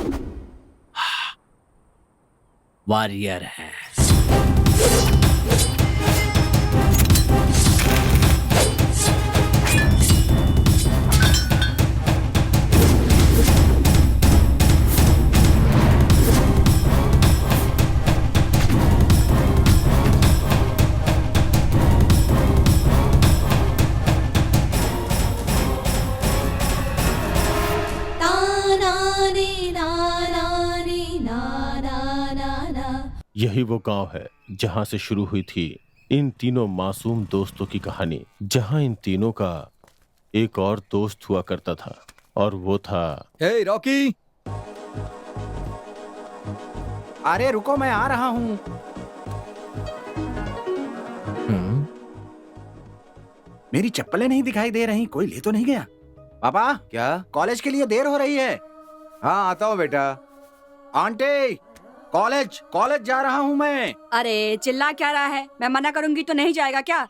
वॉरियर है। यही वो गांव है जहां से शुरू हुई थी इन तीनों मासूम दोस्तों की कहानी, जहां इन तीनों का एक और दोस्त हुआ करता था और वो था हे रॉकी, अरे रुको, मैं आ रहा हूँ। मेरी चप्पलें नहीं दिखाई दे रही, कोई ले तो नहीं गया? पापा, क्या? कॉलेज के लिए देर हो रही है। हाँ आता हूँ बेटा। आंटी, कॉलेज जा रहा हूँ मैं। अरे चिल्ला क्या रहा है? मैं मना करूंगी तो नहीं जाएगा क्या?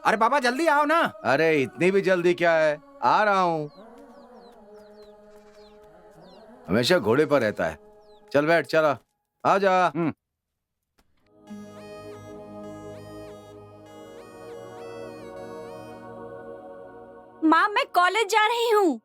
अरे पापा जल्दी आओ ना। अरे इतनी भी जल्दी क्या है, आ रहा हूँ। हमेशा घोड़े पर रहता है। चल बैठ, चला आ जा। माँ मैं कॉलेज जा रही हूँ।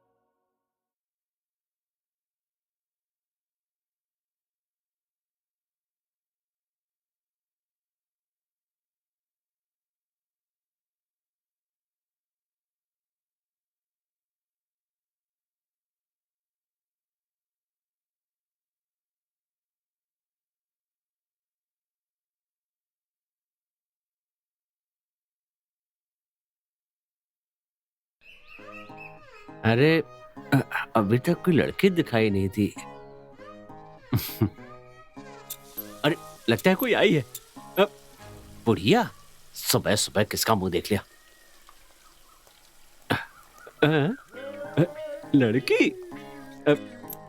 अरे अभी तक कोई लड़की दिखाई नहीं थी। अरे लगता है कोई आई है। बुढ़िया, सुबह सुबह किसका मुंह देख लिया? लड़की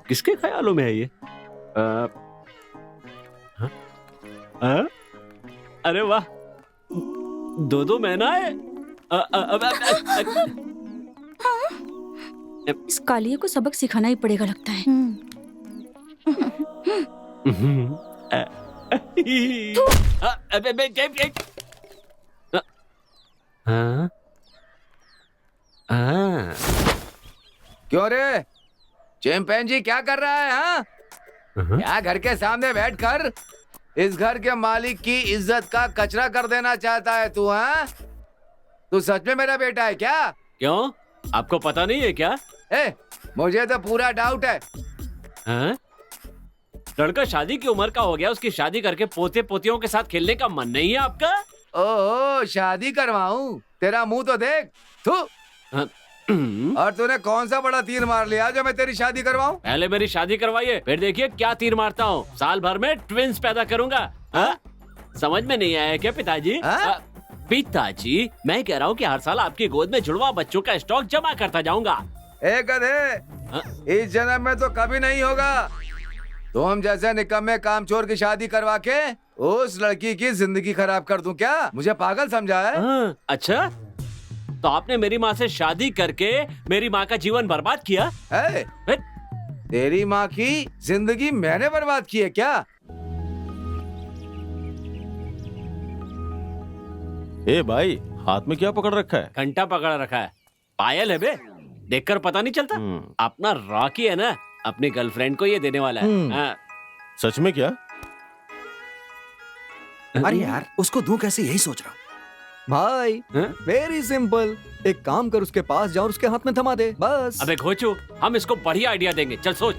किसके ख्यालों में है ये? अरे वाह, दो मैना है। इस कालिए को सबक सिखाना ही पड़ेगा लगता है। क्यों रे चिंपैंजी, क्या कर रहा है? हाँ, क्या घर के सामने बैठकर इस घर के मालिक की इज्जत का कचरा कर देना चाहता है तू? हाँ, तू सच में मेरा बेटा है क्या? क्यों, आपको पता नहीं है क्या? मुझे तो पूरा डाउट है। हाँ? लड़का शादी की उम्र का हो गया, उसकी शादी करके पोते पोतियों के साथ खेलने का मन नहीं है आपका? ओह, शादी करवाऊं? तेरा मुंह तो देख। थू। और तूने कौन सा बड़ा तीर मार लिया जो मैं तेरी शादी करवाऊं? पहले मेरी शादी करवाइए, फिर देखिए क्या तीर मारता हूँ। साल भर में ट्विंस पैदा करूंगा। समझ में नहीं आया क्या पिताजी? पिताजी, मैं कह रहा हूँ कि हर साल आपकी गोद में जुड़वा बच्चों का स्टॉक जमा करता जाऊंगा। गधे, इस जन्म में तो कभी नहीं होगा। तुम जैसे निकम्मे कामचोर की शादी करवा के उस लड़की की जिंदगी खराब कर दूं क्या? मुझे पागल समझा है? अच्छा, तो आपने मेरी माँ से शादी करके मेरी माँ का जीवन बर्बाद किया? तेरी माँ की जिंदगी मैंने बर्बाद की है क्या? ए भाई, हाथ में क्या पकड़ रखा है? घंटा पकड़ रखा है। पायल है बे, देखकर पता नहीं चलता? अपना रॉकी है ना, अपनी गर्लफ्रेंड को ये देने वाला है। सच में क्या? अरे यार, उसको दूं कैसे, यही सोच रहा हूँ। भाई वेरी सिंपल, एक काम कर, उसके पास जाओ, उसके हाथ में थमा दे, बस। अबे घोचू, हम इसको बढ़िया आइडिया देंगे, चल सोच।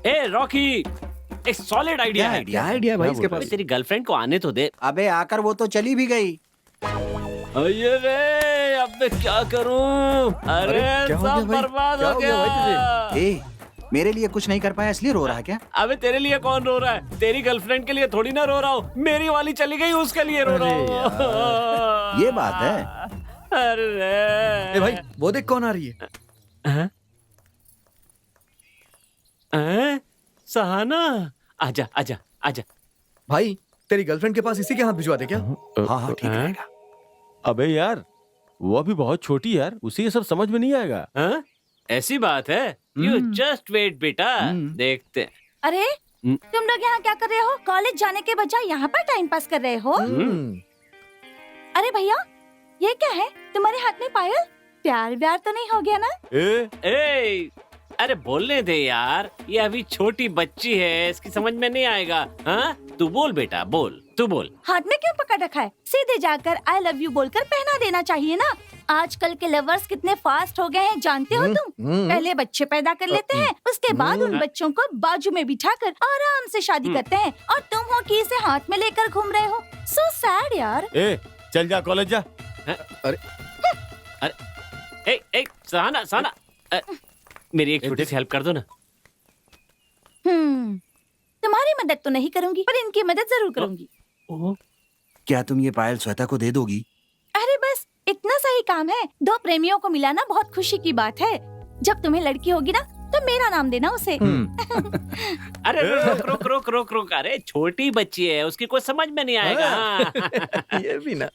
ए रॉकी, एक सॉलिड आइडिया है। क्या आइडिया भाई इसके पास? तेरी गर्लफ्रेंड को आने तो दे। अबे आकर वो तो चली भी गई। अये रे, अब मैं क्या करूं? अरे सब बर्बाद हो गया। मेरे लिए कुछ नहीं कर पाया इसलिए रो रहा है क्या? अबे तेरे लिए कौन रो रहा है? तेरी गर्लफ्रेंड के लिए थोड़ी ना रो रहा हूँ, मेरी वाली चली गई उसके लिए रो रहा हूँ। ये बात है। अरे ए भाई वो देख कौन आ रही है। हैं? हैं? सहाना, आजा आजा आजा। भाई तेरी गर्लफ्रेंड के पास इसी के हाथ भिजवा दे क्या। हाँ हाँ ठीक हैं? रहेगा। अबे यार, वो अभी बहुत छोटी है यार, उसे ये सब समझ में नहीं आएगा। हैं? ऐसी बात है? यू जस्ट वेट बेटा, देखते हैं। अरे तुम लोग यहाँ क्या कर रहे हो? कॉलेज जाने के बजाय यहाँ पर टाइम पास कर रहे हो? अरे भैया ये क्या है तुम्हारे हाथ में पायल? प्यार व्यार तो नहीं हो गया ना? ए, अरे बोलने दे यार, ये अभी छोटी बच्ची है, इसकी समझ में नहीं आएगा। हाँ तू बोल बेटा, बोल, तू बोल। हाथ में क्यों पकड़ रखा है? सीधे जाकर आई लव यू बोलकर पहना देना चाहिए ना। आजकल के लवर्स कितने फास्ट हो गए हैं जानते हो तुम? पहले बच्चे पैदा कर लेते हैं, उसके बाद उन बच्चों को बाजू में बिठाकर आराम से शादी करते हैं, और तुम हो कि इसे हाथ में लेकर घूम रहे हो। सो सैड यार। ए चल जा कॉलेज जा। ए, सहाना सहाना, मेरी एक छोटी सी हेल्प कर दो ना। तुम्हारी मदद तो नहीं करूंगी, पर इनकी मदद जरूर करूंगी। क्या तुम ये पायल श्वेता को दे दोगी? अरे बस इतना सही काम है। दो प्रेमियों को मिलाना बहुत खुशी की बात है। जब तुम्हें लड़की होगी ना तो मेरा नाम देना उसे। अरे रुक रुक रुक रुक रुक, अरे छोटी बच्ची है, उसकी कोई समझ में नहीं आएगा। ये भी ना।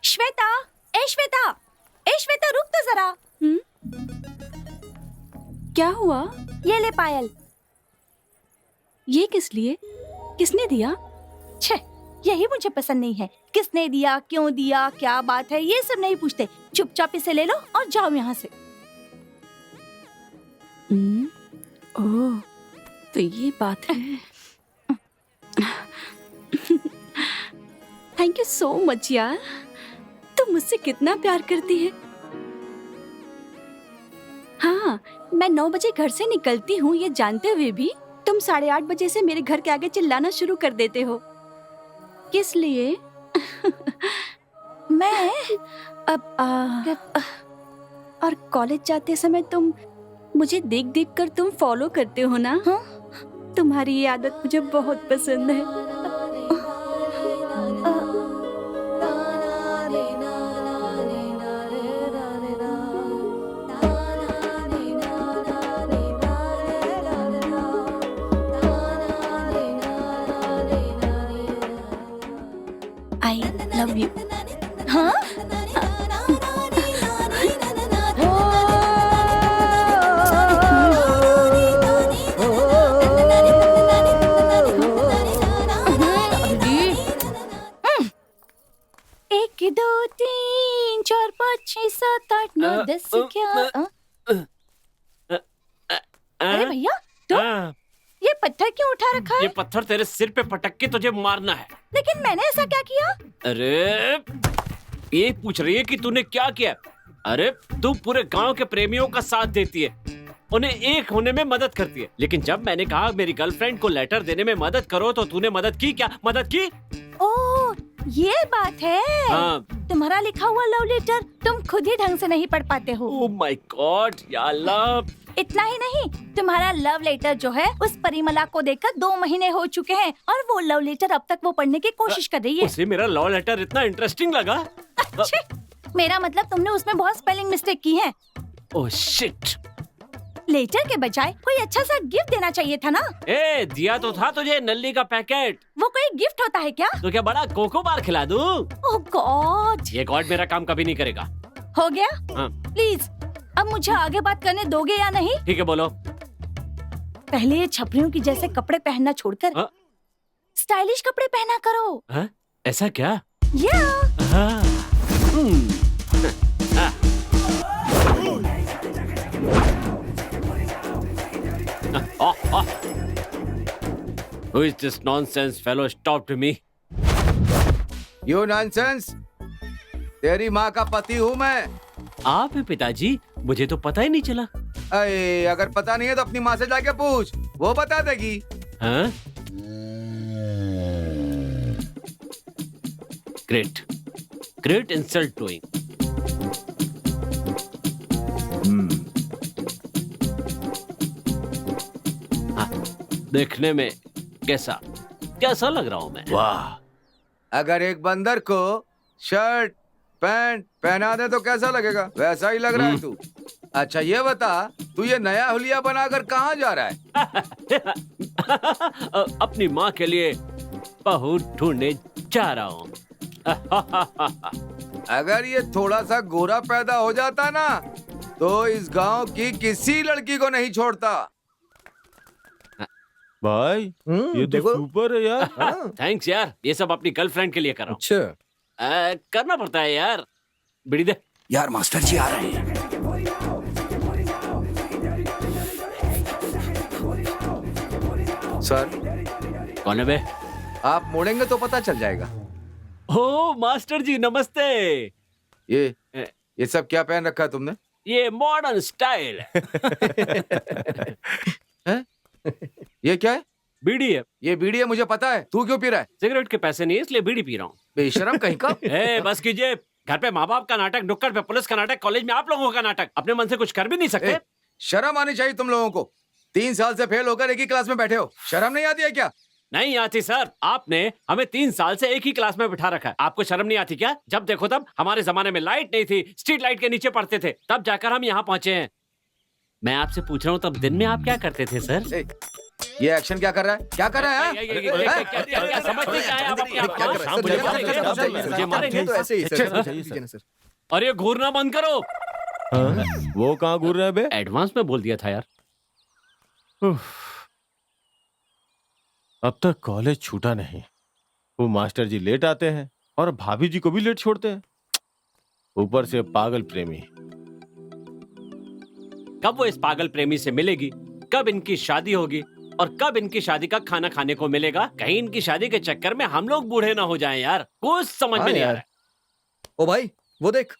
श्वेता, ए श्वेता, ए श्वेता रुक तो जरा। क्या हुआ? ये ले पायल। ये किस लिए? किसने दिया? छे, यही मुझे पसंद नहीं है। किसने दिया, क्यों दिया, क्या बात है, ये सब नहीं पूछते। चुपचाप इसे ले लो और जाओ यहाँ से। ओह, तो ये बात है। थैंक यू सो मच यार, तुम मुझसे कितना प्यार करती है। हाँ, मैं 9 बजे घर से निकलती हूँ, ये जानते हुए भी तुम 8:30 बजे से मेरे घर के आगे चिल्लाना शुरू कर देते हो। किस लिए? मैं और कॉलेज जाते समय तुम मुझे देख देख कर तुम फॉलो करते हो ना? तुम्हारी ये आदत मुझे बहुत पसंद है। आई लव यू। हाँ? एक दो तीन चार पाँच छः सात आठ नौ 10 क्या? अरे भैया तुम ये पत्थर क्यों उठा रखा है? ये पत्थर तेरे सिर पे पटक के तुझे मारना है। लेकिन मैंने ऐसा क्या किया? अरे ये पूछ रही है कि तूने क्या किया? अरे तू पूरे गांव के प्रेमियों का साथ देती है, उन्हें एक होने में मदद करती है, लेकिन जब मैंने कहा मेरी गर्लफ्रेंड को लेटर देने में मदद करो तो तूने मदद की क्या? मदद की? ओह ये बात है। हाँ। तुम्हारा लिखा हुआ लव लेटर तुम खुद ही ढंग से नहीं पढ़ पाते हो। ओह माय गॉड या अल्लाह। इतना ही नहीं, तुम्हारा लव लेटर जो है उस परिमला को देकर 2 महीने हो चुके हैं, और वो लव लेटर अब तक वो पढ़ने की कोशिश कर रही है। उसे मेरा लव लेटर इतना इंटरेस्टिंग लगा? मेरा मतलब तुमने उसमें बहुत स्पेलिंग मिस्टेक की है। Oh shit. लेटर के बजाय कोई अच्छा सा गिफ्ट देना चाहिए था ना। ए दिया तो था तुझे नल्ली का पैकेट। वो कोई गिफ्ट होता है क्या? तो क्या बड़ा कोको बार खिला दूं? ओह गॉड। ये गॉड मेरा काम कभी नहीं करेगा। हो गया? हाँ। प्लीज अब मुझे आगे बात करने दोगे या नहीं? ठीक है बोलो। पहले ये छपरियों की जैसे कपड़े पहनना छोड़कर स्टाइलिश कपड़े पहना करो। हाँ? ऐसा क्या? या Who is this nonsense fellow? Stop to me. You nonsense! तेरी माँ का पति हूँ मैं। आप हैं पिताजी? मुझे तो पता ही नहीं चला। अरे अगर पता नहीं है तो अपनी माँ से जाके पूछ, वो बता देगी। हाँ? Great. Great insult doing. हाँ, देखने में कैसा लग रहा हूँ मैं? वाह, अगर एक बंदर को शर्ट पैंट पहना दे तो कैसा लगेगा? वैसा ही लग रहा है तू। अच्छा ये बता, तू ये नया हुलिया बनाकर कहाँ जा रहा है? अपनी माँ के लिए बहू ढूंढने जा रहा हूँ। अगर ये थोड़ा सा गोरा पैदा हो जाता ना तो इस गांव की किसी लड़की को नहीं छोड़ता। भाई ये तो देखो। सुपर है यार। थैंक्स यार, ये सब अपनी गर्लफ्रेंड के लिए कर रहा हूँ। अच्छा करना पड़ता है यार। बीड़ी दे। यार मास्टर जी आ रहे हैं। सर कौन है बे? आप मोड़ेंगे तो पता चल जाएगा। ओ मास्टर जी नमस्ते। ये सब क्या पहन रखा है तुमने? ये मॉडर्न स्टाइल है। हैं? ये क्या है? बीड़ी है। ये बीड़ी है, मुझे पता है। तू क्यों पी रहा है? सिगरेट के पैसे नहीं है इसलिए बीड़ी पी रहा हूँ। बेशरम कहीं का। ए, बस कीजिए। घर पे माँ बाप का नाटक, नुक्कड़ पे पुलिस का नाटक, कॉलेज में आप लोगों का नाटक। अपने मन से कुछ कर भी नहीं सकते। शर्म आनी चाहिए तुम लोगों को। 3 साल से फेल होकर एक ही क्लास में बैठे हो, शर्म नहीं आती है क्या? नहीं आती सर। आपने हमें 3 साल से एक ही क्लास में बिठा रखा है। आपको शर्म नहीं आती क्या? जब देखो तब हमारे जमाने में लाइट नहीं थी, स्ट्रीट लाइट के नीचे पढ़ते थे, तब जाकर हम यहाँ पहुंचे हैं। मैं आपसे पूछ रहा हूँ तब दिन में आप क्या करते थे सर? ये एक्शन क्या कर रहा है? क्या कर रहा है? क्या समझते क्या है आप अपने आप को? मुझे मारेंगे? तो ऐसे ही सर। और ये घूरना बंद करो। वो कहाँ घूर रहे हैं बे? एडवांस में बोल दिया था यार। अब तक कॉलेज छूटा नहीं। वो मास्टर जी लेट आते हैं और भाभी जी को भी लेट छोड़ते हैं। ऊपर से पागल प्रेमी। कब वो इस पागल प्रेमी से मिलेगी, कब इनकी शादी होगी और कब इनकी शादी का खाना खाने को मिलेगा? कहीं इनकी शादी के चक्कर में हम लोग बूढ़े ना हो जाएं यार। कुछ समझ में नहीं आ रहा है। ओ भाई वो देख।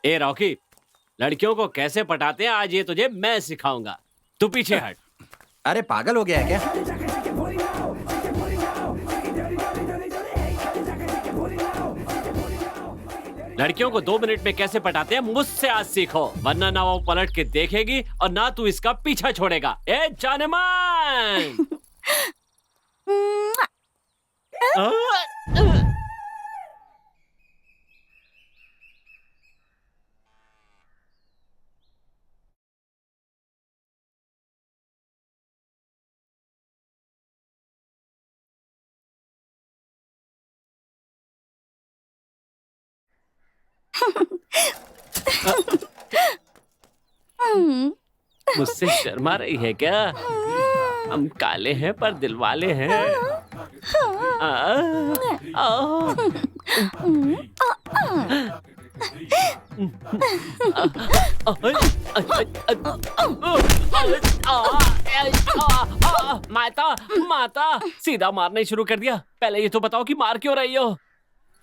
ए रॉकी, लड़कियों को कैसे पटाते हैं आज ये तुझे मैं सिखाऊंगा। तू पीछे हट। अरे पागल हो गया है क्या? लड़कियों को 2 मिनट में कैसे पटाते हैं मुझसे आज सीखो, वरना ना वो पलट के देखेगी और ना तू इसका पीछा छोड़ेगा। ए जानेमान। मुझसे शर्मा रही है क्या? हम काले हैं पर दिल वाले हैं। माता माता, सीधा मारना ही शुरू कर दिया। पहले ये तो बताओ कि मार क्यों रही हो?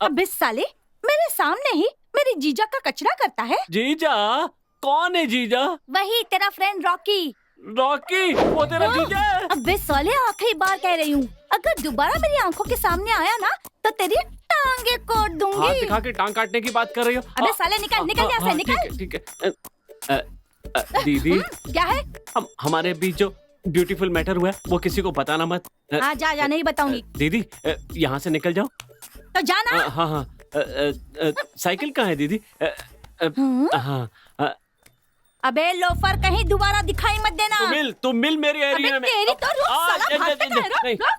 अबे साले, मेरे सामने ही मेरे जीजा का कचरा करता है। जीजा? कौन है जीजा? वही तेरा फ्रेंड रॉकी। रॉकी? वो तेरा जीजा है? अबे साले, आखिरी बार कह रही हूँ, अगर दोबारा मेरी आंखों के सामने आया ना तो तेरी टांगे काट दूंगी। हाथ दिखा के टांग काटने की बात कर रही हो? अबे साले निकल निकल यहाँ से, निकल। ठीक है। दीदी, क्या है? हमारे बीच जो ब्यूटीफुल मैटर हुआ है वो किसी को बताना मत। हाँ जा नहीं बताऊंगी। दीदी यहाँ से निकल जाओ। तो जाना। हाँ हाँ। साइकिल कहाँ है दीदी? हाँ। अबे लोफर, कहीं दोबारा दिखाई मत देना। तुम मिल मेरे एरिया में। तेरी तो रुक साला, भागते कहाँ है? रुक।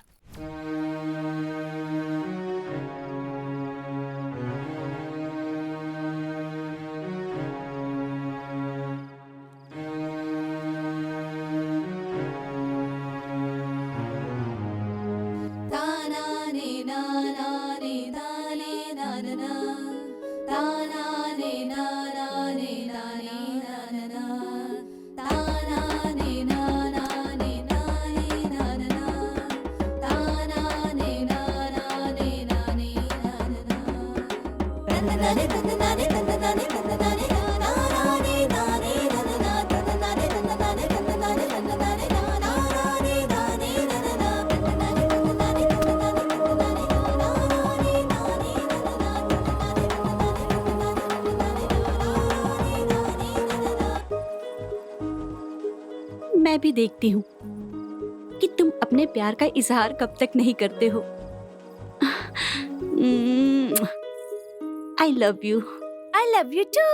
देखती हूँ कि तुम अपने प्यार का इजहार कब तक नहीं करते हो। I love you. I love you too.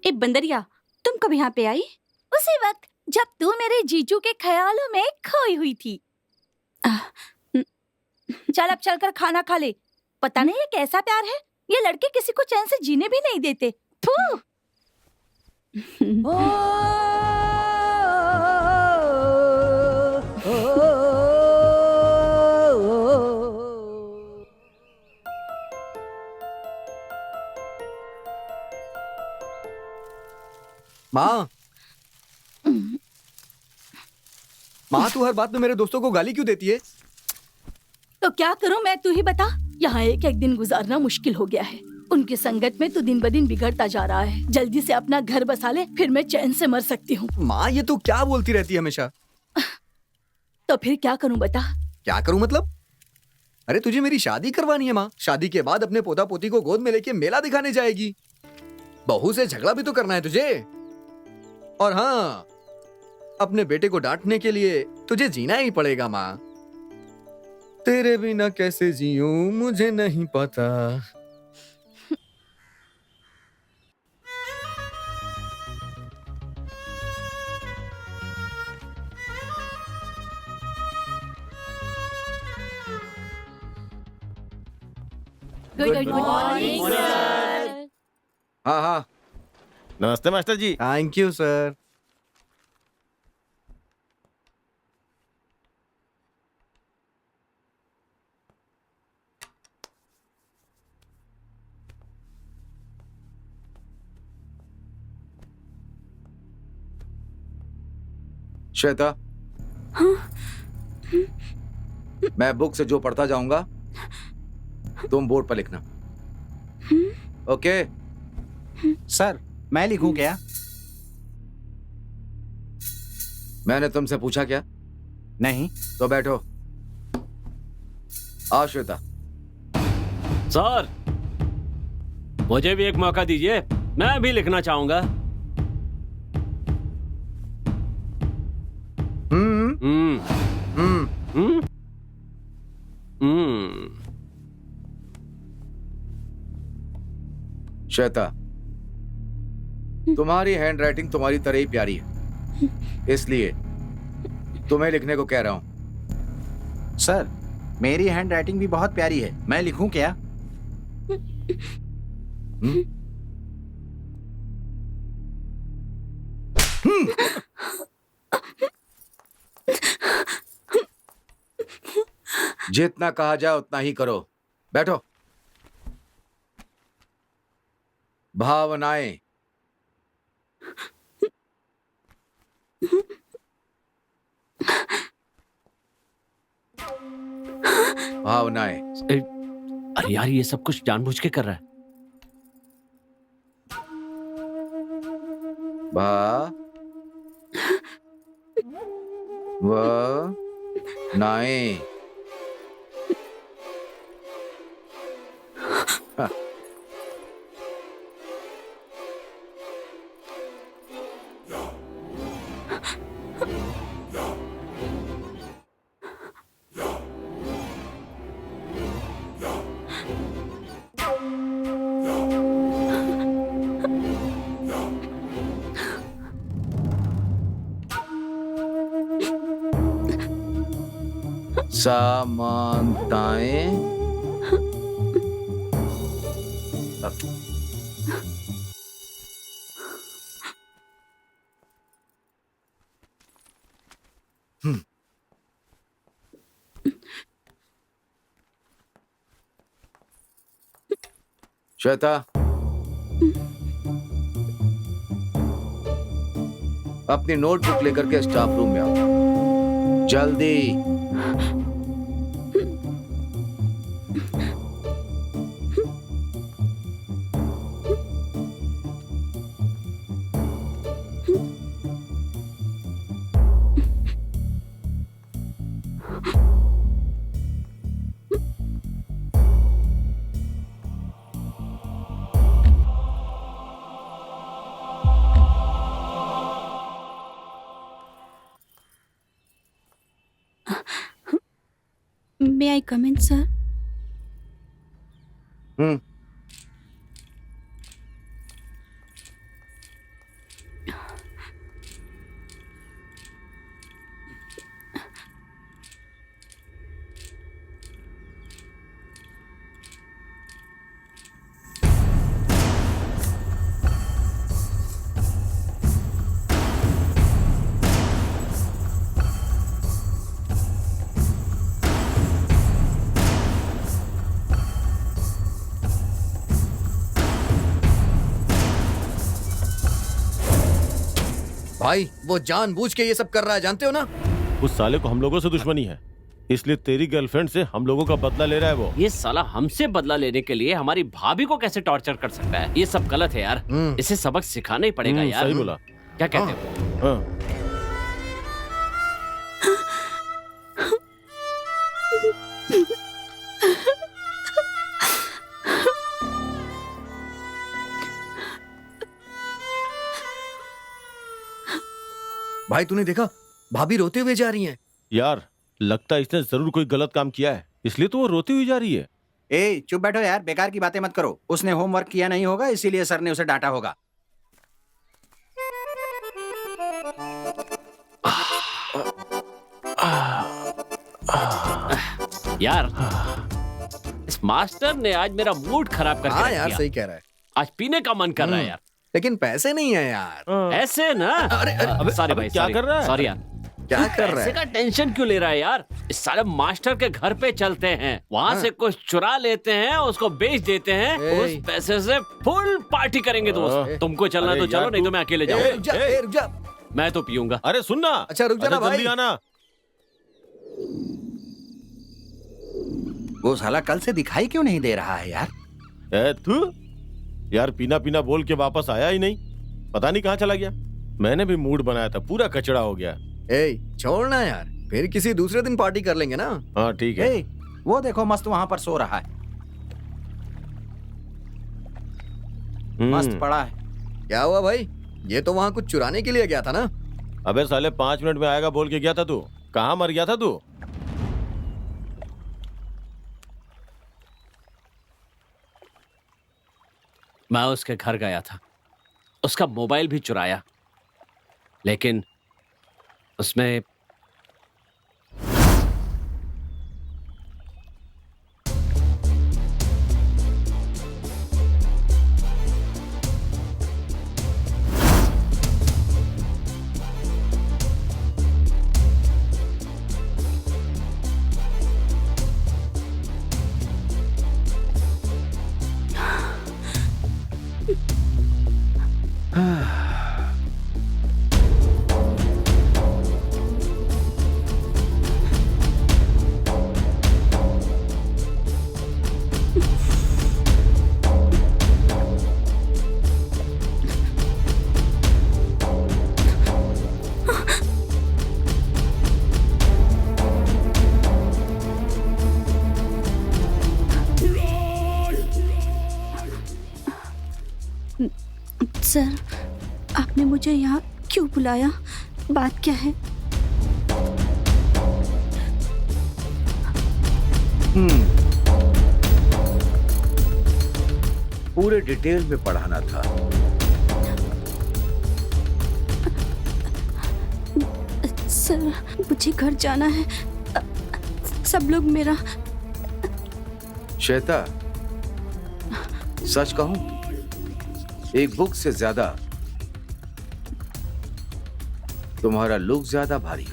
ए बंदरिया, तुम कब यहाँ पे आई? उसी वक्त जब तू मेरे जीजू के ख्यालों में खोई हुई थी। चल अब चलकर खाना खा ले। पता नहीं ये कैसा प्यार है, ये लड़के किसी को चैन से जीने भी नहीं देते। थू। माँ, माँ तू हर बात में मेरे दोस्तों को गाली क्यों देती है? तो क्या करूं मैं, तू ही बता। यहाँ एक एक दिन गुजारना मुश्किल हो गया है। उनकी संगत में तू दिन ब दिन बिगड़ता जा रहा है। जल्दी से अपना घर बसा ले, फिर मैं चैन से मर सकती हूँ। माँ ये तू क्या बोलती रहती है हमेशा? तो फिर क्या करूं बता। क्या करूं मतलब? अरे तुझे मेरी शादी करवानी है माँ। शादी के बाद अपने पोता पोती को गोद में लेके मेला दिखाने जाएगी। बहू से झगड़ा भी तो करना है तुझे। और हाँ, अपने बेटे को डांटने के लिए तुझे जीना ही पड़ेगा माँ। तेरे बिना कैसे जीऊं मुझे नहीं पता। Good morning sir. हाँ हाँ, नमस्ते master ji. Thank you sir. Shweta, मैं बुक से जो पढ़ता जाऊंगा तुम बोर्ड पर लिखना। ओके? सर मैं लिखूं क्या? मैंने तुमसे पूछा क्या? नहीं। तो बैठो। आओ श्वेता। सर, मुझे भी एक मौका दीजिए, मैं भी लिखना चाहूंगा। हम्म हम्म श्वेता, तुम्हारी हैंडराइटिंग तुम्हारी तरह ही प्यारी है, इसलिए तुम्हें लिखने को कह रहा हूं। सर मेरी हैंड राइटिंग भी बहुत प्यारी है, मैं लिखूं क्या? जितना कहा जाए उतना ही करो। बैठो। भावनाएं। भावनाएं। अरे यार, ये सब कुछ जानबूझ के कर रहा है। भा व नाएं। समानताएं। श्वेता, अपनी नोटबुक लेकर के स्टाफ रूम में आओ जल्दी। मे आई कम इन सर? भाई वो जानबूझ के ये सब कर रहा है, जानते हो ना? उस साले को हम लोगों से दुश्मनी है, इसलिए तेरी गर्लफ्रेंड से हम लोगों का बदला ले रहा है वो। ये साला हमसे बदला लेने के लिए हमारी भाभी को कैसे टॉर्चर कर सकता है? ये सब गलत है यार, इसे सबक सिखाना ही पड़ेगा यार। सही बोला। क्या कहते हो? हाँ। भाई तूने देखा, भाभी रोते हुए जा रही हैं। यार लगता है इसने जरूर कोई गलत काम किया है, इसलिए तो वो रोती हुई जा रही है। ए चुप बैठो यार, बेकार की बातें मत करो। उसने होमवर्क किया नहीं होगा, इसीलिए सर ने उसे डांटा होगा। यार इस मास्टर ने आज मेरा मूड खराब करके हाँ रख यार दिया। सही कह रहा है, आज पीने का मन कर रहा है यार। लेकिन पैसे नहीं है यार। ऐसे ना, सॉरी भाई, क्या कर रहा है? सॉरी यार। क्या कर रहा पैसे है? का टेंशन क्यों ले रहा है यार? इस साले मास्टर के घर पे चलते हैं, वहाँ से कुछ चुरा लेते हैं, उसको बेच देते हैं, उस पैसे से फुल पार्टी करेंगे दोस्त। तुमको चलना तो चलो, नहीं तो मैं अकेले जाऊंगा। रुक जा। मैं तो पीऊंगा। अरे सुनना। अच्छा रुक जा ना भाई। जल्दी आना। वो साला कल से दिखाई क्यों नहीं दे रहा है यार? तू यार पीना पीना बोल के वापस आया ही नहीं, पता नहीं कहाँ चला गया। मैंने भी मूड बनाया था, पूरा कचड़ा हो गया। छोड़ना यार, फिर किसी दूसरे दिन पार्टी कर लेंगे ना। हाँ ठीक है। वो देखो मस्त वहां पर सो रहा है, मस्त पड़ा है। क्या हुआ भाई? ये तो वहाँ कुछ चुराने के लिए गया था ना? अबे साले 5 मिनट में आएगा बोल के गया था तू, कहाँ मर गया था तू? मैं उसके घर गया था, उसका मोबाइल भी चुराया, लेकिन उसमें सर, आपने मुझे यहाँ क्यों बुलाया? बात क्या है? पूरे डिटेल में पढ़ाना था। सर, मुझे घर जाना है। सब लोग मेरा... श्वेता, सच कहूं, एक बुक से ज्यादा तुम्हारा लुक ज्यादा भारी।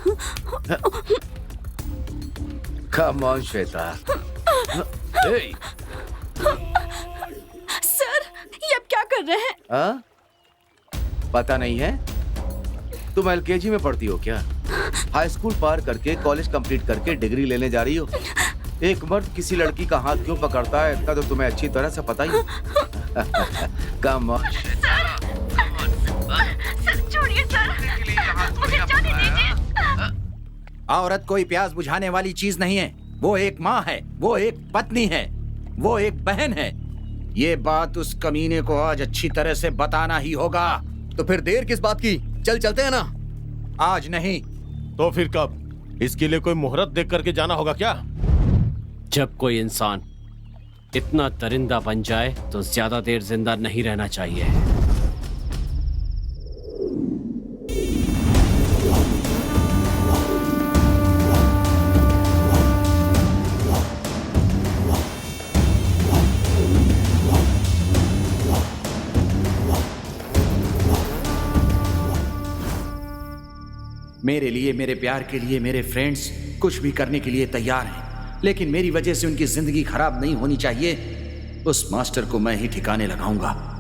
Come on Shweta. सर, ये आप क्या कर रहे हैं? पता नहीं है? तुम एलकेजी में पढ़ती हो क्या? हाई स्कूल पार करके कॉलेज कंप्लीट करके डिग्री लेने जा रही हो। एक मर्द किसी लड़की का हाथ क्यों पकड़ता है इतना तो तुम्हें अच्छी तरह से पता ही है। Come on. सर, छोड़िए सर, मुझे जाने दीजिए। औरत कोई प्यास बुझाने वाली चीज नहीं है। वो एक माँ है, वो एक पत्नी है, वो एक बहन है। ये बात उस कमीने को आज अच्छी तरह से बताना ही होगा। तो फिर देर किस बात की? चल चलते हैं ना। आज नहीं तो फिर कब? इसके लिए कोई मुहूर्त देख करके जाना होगा क्या? जब कोई इंसान इतना दरिंदा बन जाए तो ज्यादा देर जिंदा नहीं रहना चाहिए। मेरे लिए, मेरे प्यार के लिए मेरे फ्रेंड्स कुछ भी करने के लिए तैयार हैं, लेकिन मेरी वजह से उनकी जिंदगी खराब नहीं होनी चाहिए। उस मास्टर को मैं ही ठिकाने लगाऊंगा।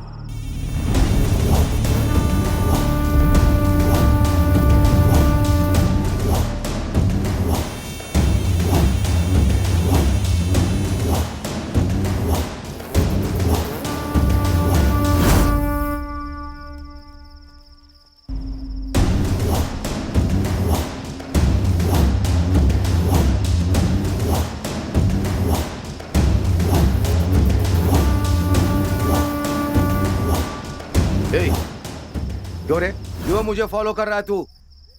क्यों रे, क्यों मुझे फॉलो कर रहा है तू?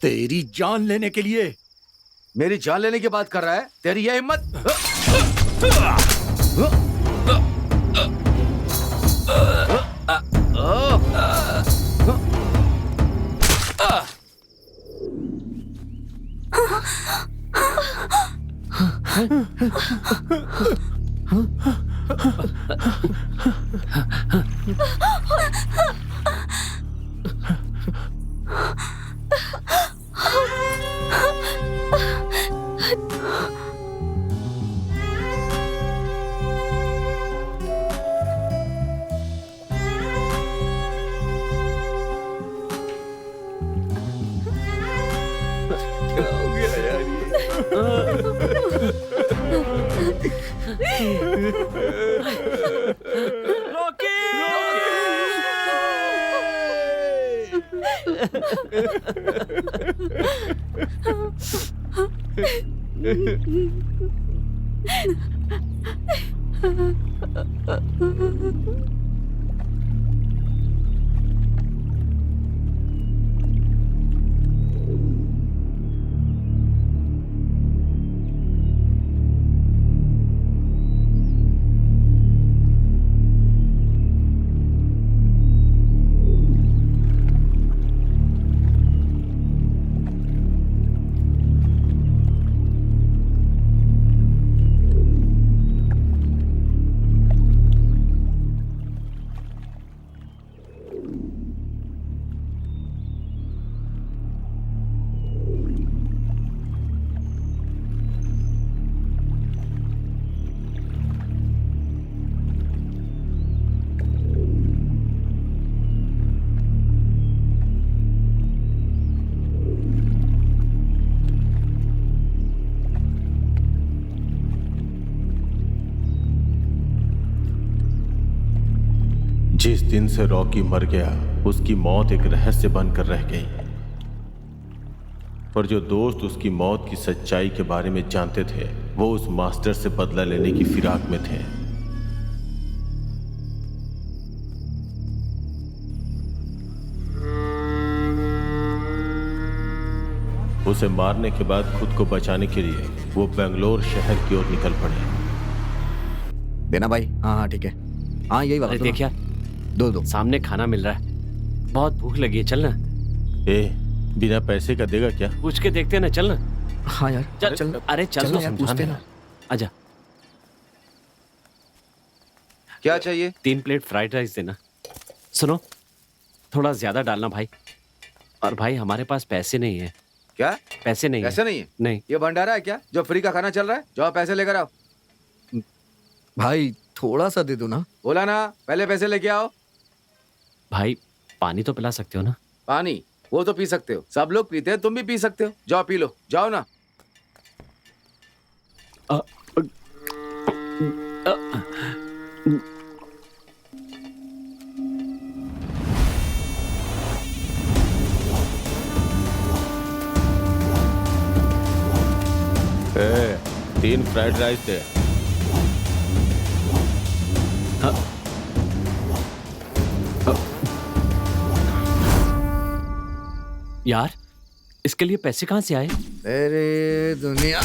तेरी जान लेने के लिए। मेरी जान लेने की बात कर रहा है? तेरी ये हिम्मत? जिस दिन से रॉकी मर गया, उसकी मौत एक रहस्य बनकर रह गई। पर जो दोस्त उसकी मौत की सच्चाई के बारे में जानते थे, वो उस मास्टर से बदला लेने की फिराक में थे। उसे मारने के बाद खुद को बचाने के लिए वो बेंगलोर शहर की ओर निकल पड़े। देना भाई। हाँ हाँ ठीक है। हाँ यही बात। देख यार, दो सामने खाना मिल रहा है, बहुत भूख लगी है, चल ना। बिना पैसे का देगा क्या? पूछ के देखते हैं ना, चल ना। हाँ यार चल। अरे चल ना यार, पूछते ना। आजा। क्या चाहिए? 3 प्लेट फ्राइड राइस देना। सुनो, थोड़ा ज्यादा डालना भाई। और भाई हमारे पास पैसे नहीं है। क्या? पैसे नहीं पैसे नहीं है? नहीं। ये भंडारा है क्या जो फ्री का खाना चल रहा है? जाओ पैसे लेकर आओ। भाई थोड़ा सा दे दो ना। बोला ना, पहले पैसे लेके आओ। भाई पानी तो पिला सकते हो ना? पानी वो तो पी सकते हो, सब लोग पीते हैं, तुम भी पी सकते हो। जाओ पी लो, जाओ ना। ए, 3 फ्राइड राइस दे। यार इसके लिए पैसे कहाँ से आए? अरे दुनिया।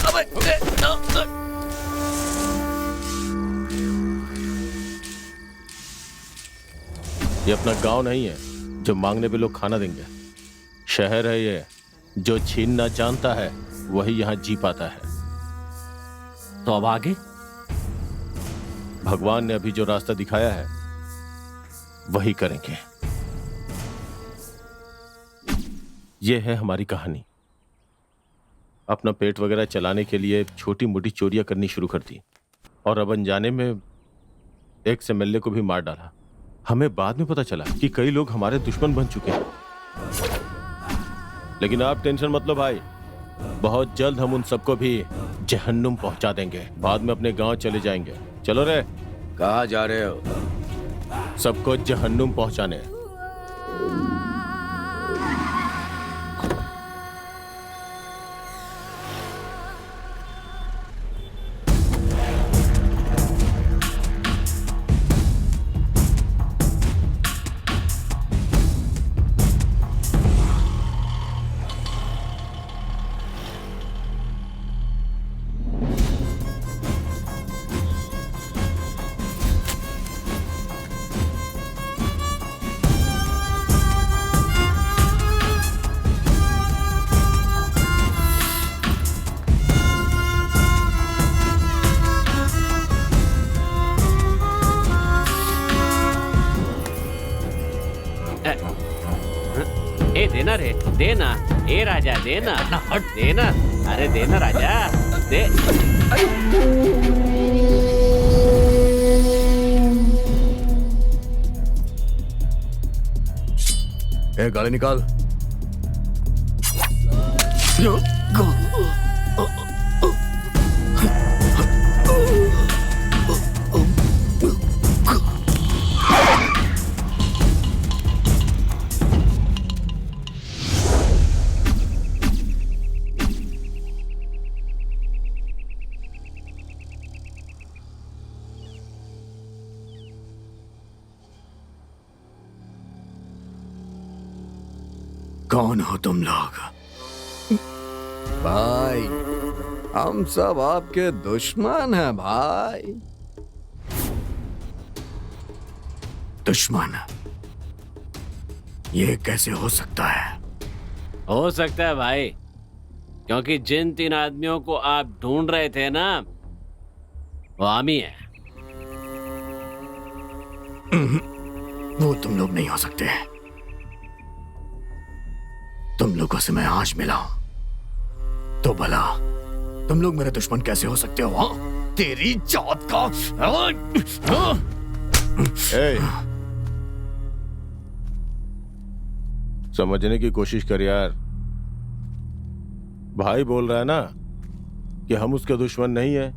ये अपना गांव नहीं है जो मांगने पे लोग खाना देंगे। शहर है ये, जो छीनना जानता है वही यहाँ जी पाता है। तो अब आगे? भगवान ने अभी जो रास्ता दिखाया है वही करेंगे। ये है हमारी कहानी। अपना पेट वगैरह चलाने के लिए छोटी मोटी चोरियां करनी शुरू कर दी और अब अनजाने में एक एमएलए को भी मार डाला। हमें बाद में पता चला कि कई लोग हमारे दुश्मन बन चुके हैं। लेकिन आप टेंशन मत लो भाई, बहुत जल्द हम उन सबको भी जहन्नुम पहुंचा देंगे। बाद में अपने गांव चले जाएंगे। चलो रे। कहाँ जा रहे हो? सबको जहन्नुम पहुंचाने। ए देना रे, देना। ए राजा देना, देना। अरे देना राजा, दे। ए गाड़ी निकाल। कौन हो तुम लोग? भाई हम सब आपके दुश्मन हैं भाई। दुश्मन? ये कैसे हो सकता है? हो सकता है भाई, क्योंकि जिन 3 आदमियों को आप ढूंढ रहे थे ना, वो हम ही है। वो तुम लोग नहीं हो सकते। तुम लोगों से मैं आज मिला हूं, तो भला तुम लोग मेरे दुश्मन कैसे हो सकते हो? हाँ? तेरी जात का। समझने की कोशिश कर यार। भाई बोल रहा है ना कि हम उसके दुश्मन नहीं है।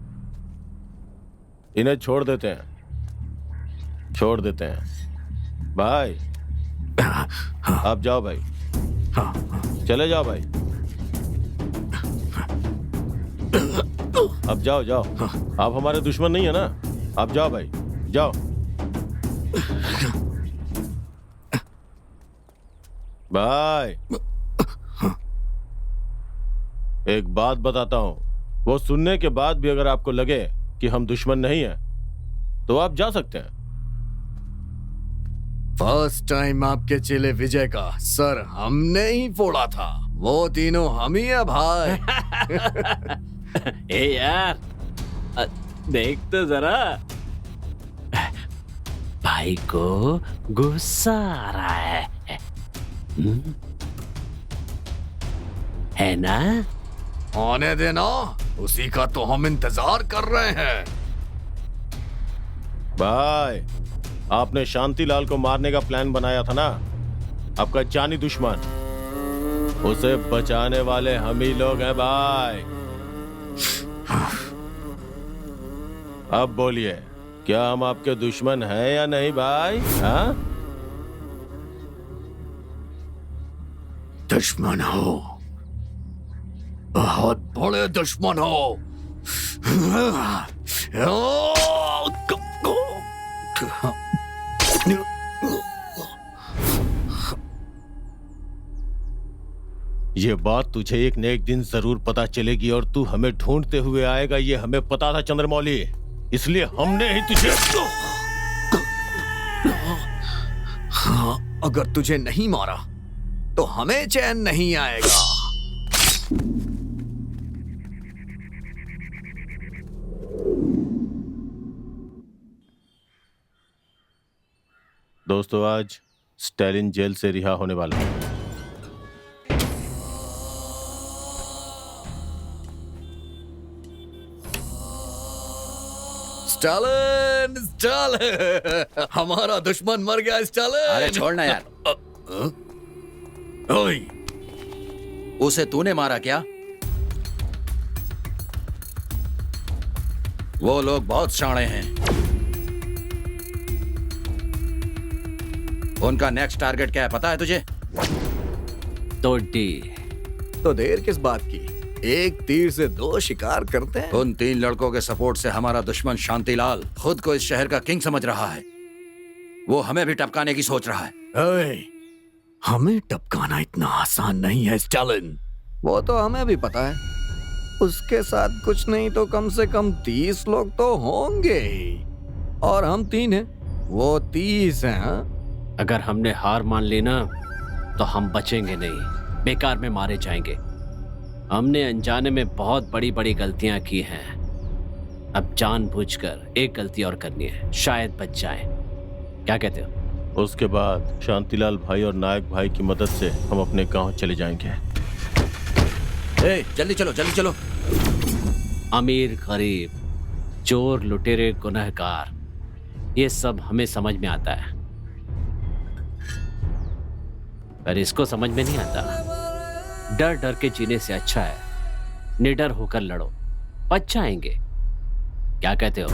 इन्हें छोड़ देते हैं, छोड़ देते हैं भाई। आप जाओ भाई, चले जाओ भाई। अब जाओ जाओ, आप हमारे दुश्मन नहीं है ना। आप जाओ भाई, जाओ। भाई एक बात बताता हूं, वो सुनने के बाद भी अगर आपको लगे कि हम दुश्मन नहीं हैं, तो आप जा सकते हैं। फर्स्ट टाइम आपके चेले विजय का सर हमने ही फोड़ा था। वो तीनों हम ही है भाई। ए यार, देख तो जरा, भाई को गुस्सा आ रहा है। है ना? आने देना, उसी का तो हम इंतजार कर रहे हैं। भाई आपने शांतिलाल को मारने का प्लान बनाया था ना, आपका जानी दुश्मन। उसे बचाने वाले हम ही लोग हैं भाई। अब बोलिए, क्या हम आपके दुश्मन हैं या नहीं भाई? हाँ? दुश्मन हो, बहुत बड़े दुश्मन हो। ये बात तुझे एक न एक दिन जरूर पता चलेगी और तू हमें ढूंढते हुए आएगा, ये हमें पता था चंद्रमौली। इसलिए हमने ही तुझे अगर तुझे नहीं मारा तो हमें चैन नहीं आएगा। दोस्तों, आज स्टालिन जेल से रिहा होने वाला है। स्टालिन, स्टालिन, हमारा दुश्मन मर गया स्टालिन। अरे छोड़ना यार, ओए, उसे तूने मारा क्या? वो लोग बहुत शाणे हैं। उनका नेक्स्ट टारगेट क्या है पता है तुझे? तो डी। तो देर किस बात की, एक तीर से दो शिकार करते हैं। उन 3 लड़कों के सपोर्ट से हमारा दुश्मन शांतिलाल खुद को इस शहर का किंग समझ रहा है। वो हमें भी टपकाने की सोच रहा है। ओए, हमें टपकाना इतना आसान नहीं है स्टालिन। वो तो हमें भी पता है। उसके साथ कुछ नहीं तो कम से कम 30 लोग तो होंगे ही। और हम 3 हैं, वो 30 हैं। हाँ? अगर हमने हार मान ली ना तो हम बचेंगे नहीं, बेकार में मारे जाएंगे। हमने अनजाने में बहुत बड़ी बड़ी गलतियां की हैं। अब जानबूझकर एक गलती और करनी है, शायद बच जाए। क्या कहते हो? उसके बाद शांतिलाल भाई और नायक भाई की मदद से हम अपने गांव चले जाएंगे। जल्दी चलो, जल्दी चलो। अमीर गरीब, चोर लुटेरे गुनहगार, ये सब हमें समझ में आता है, पर इसको समझ में नहीं आता। डर डर के जीने से अच्छा है निडर होकर लड़ो, बच जाएंगे। क्या कहते हो?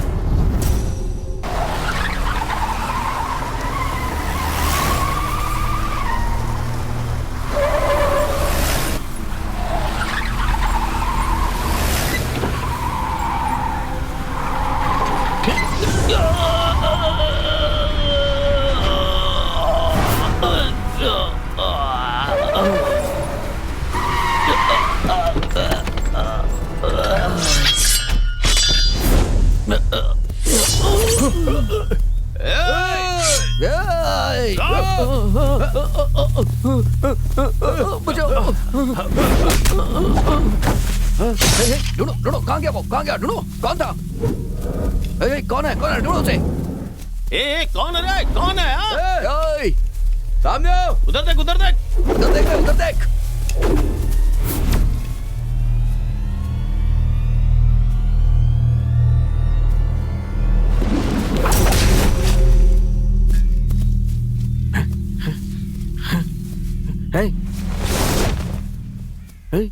ढूंढो ढूंढो, कहाँ गया वो, कहाँ गया? ढूंढो, कौन था? कौन है, कौन है? ढूंढो उसे। कौन है रे? कौन है? हाँ? सामने आओ। उधर देख, उधर देख, उधर देख, उधर देख। Hey. Hey.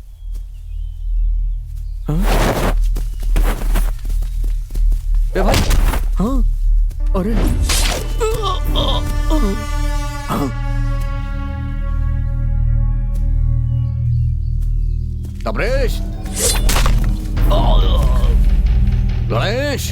हाँ? ए भाई, हाँ? अरे, हाँ? तबरेश, गणेश,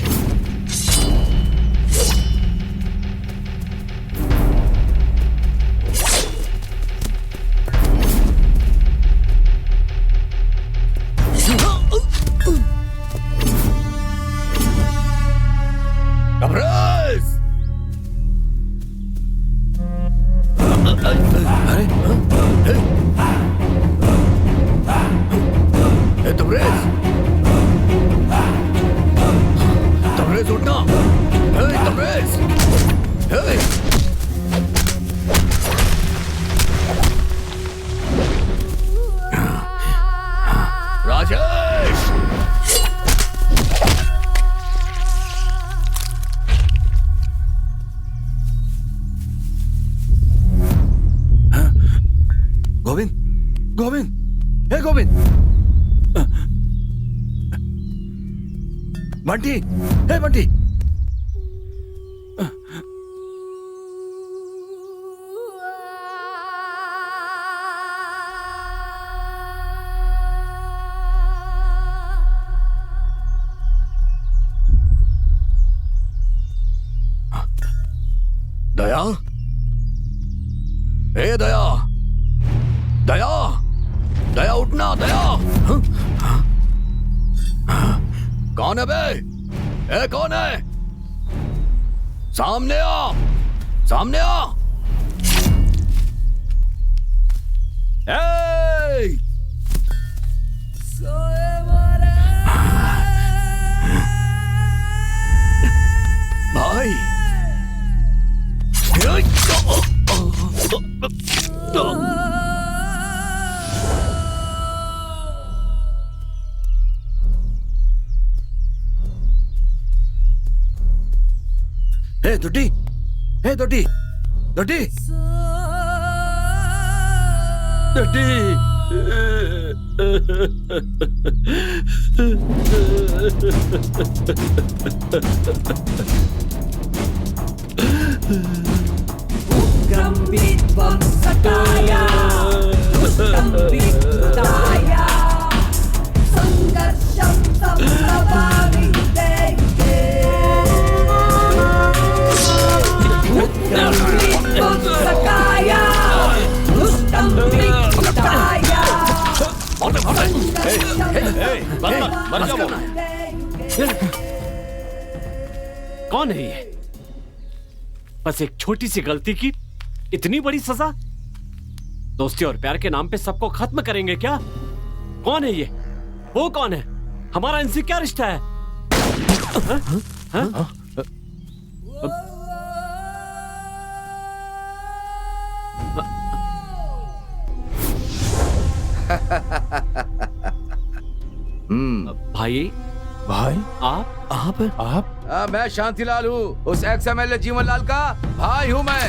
तबरेज उठना। तबरेज, राजेश, गोविंद, गोविंद, हे गोविंद, बंटी, हे बंटी। दया, हे दया, दया, दया उठना, दया। कौन है बे? ए कौन है? सामने आ, सामने आ। ए! भाई हे दुड्डी, हे दुड्डी, दुड्डी, दुड्डी। मर जाओ। कौन है ये? बस एक छोटी सी गलती की इतनी बड़ी सजा? दोस्ती और प्यार के नाम पे सबको खत्म करेंगे क्या? कौन है ये? वो कौन है? हमारा इनसे क्या रिश्ता है? हाँ? भाई, भाई आप मैं शांतिलाल हूँ, उस XMLA जीवनलाल का भाई हूँ मैं।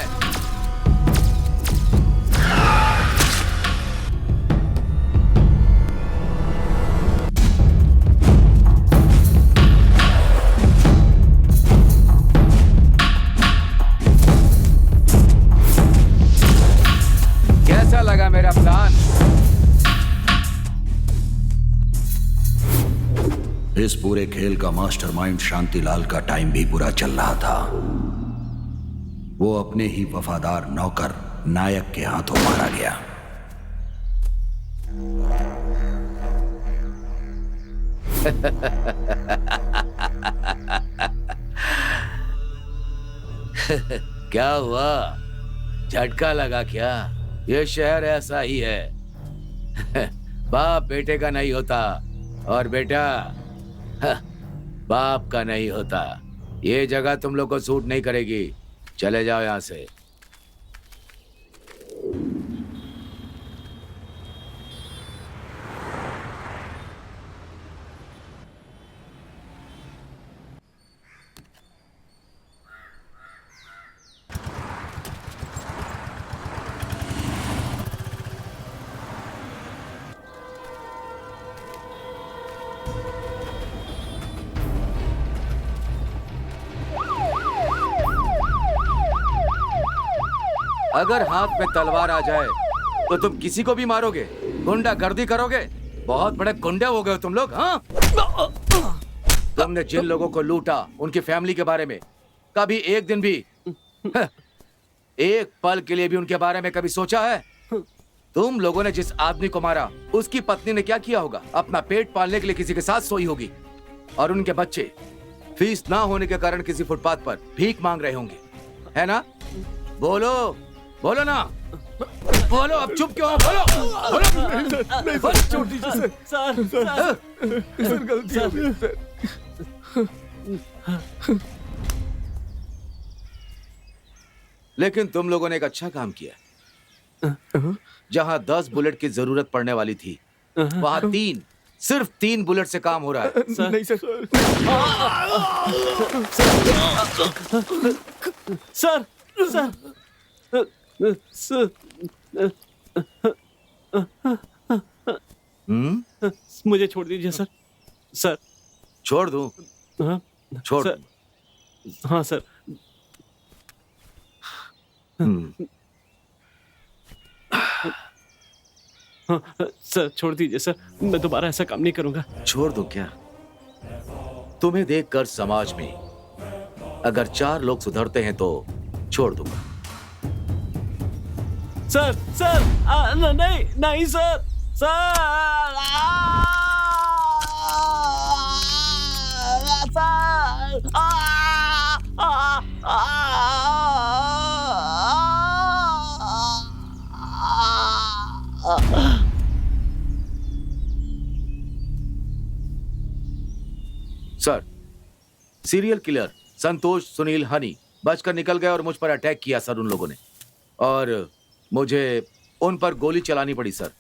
कैसा लगा मेरा प्लान? इस पूरे खेल का मास्टरमाइंड शांतिलाल का टाइम भी पूरा चल रहा था। वो अपने ही वफादार नौकर नायक के हाथों मारा गया। क्या हुआ? झटका लगा क्या? ये शहर ऐसा ही है। बाप बेटे का नहीं होता और बेटा बाप का नहीं होता। ये जगह तुम लोग को सूट नहीं करेगी, चले जाओ यहां से। अगर हाथ में तलवार आ जाए तो तुम किसी को भी मारोगे, गुंडागर्दी करोगे? बहुत बड़े गुंडे हो गए हो तुम लोग, हाँ? तुमने जिन लोगों को लूटा, उनकी फैमिली के बारे में कभी एक दिन भी, एक पल के लिए भी उनके बारे में कभी सोचा है? तुम लोगों ने जिस आदमी को मारा, उसकी पत्नी ने क्या किया होगा? अपना पेट पालने के लिए किसी के साथ सोई होगी, और उनके बच्चे फीस ना होने के कारण किसी फुटपाथ पर भीख मांग रहे होंगे, है ना? बोलो, बोलो ना, बोलो। अब चुप क्यों हो? बोलो, बोलो। छोड़ दीजिए सर। सर गलती हो गई सर। लेकिन तुम लोगों ने एक अच्छा काम किया। जहां 10 बुलेट की जरूरत पड़ने वाली थी, वहां 3, सिर्फ 3 बुलेट से काम हो रहा है। नहीं सर। मुझे छोड़ दीजिए सर। सर छोड़ दूं? हाँ, छोड़ सर। हाँ सर। हाँ, सर छोड़ दीजिए सर, मैं दोबारा ऐसा काम नहीं करूंगा। छोड़ दूं क्या? तुम्हें देखकर समाज में अगर 4 लोग सुधरते हैं तो छोड़ दूंगा। सर नहीं नहीं सर। सर, सीरियल किलर संतोष सुनील हनी बचकर निकल गए और मुझ पर अटैक किया सर उन लोगों ने, और मुझे उन पर गोली चलानी पड़ी सर।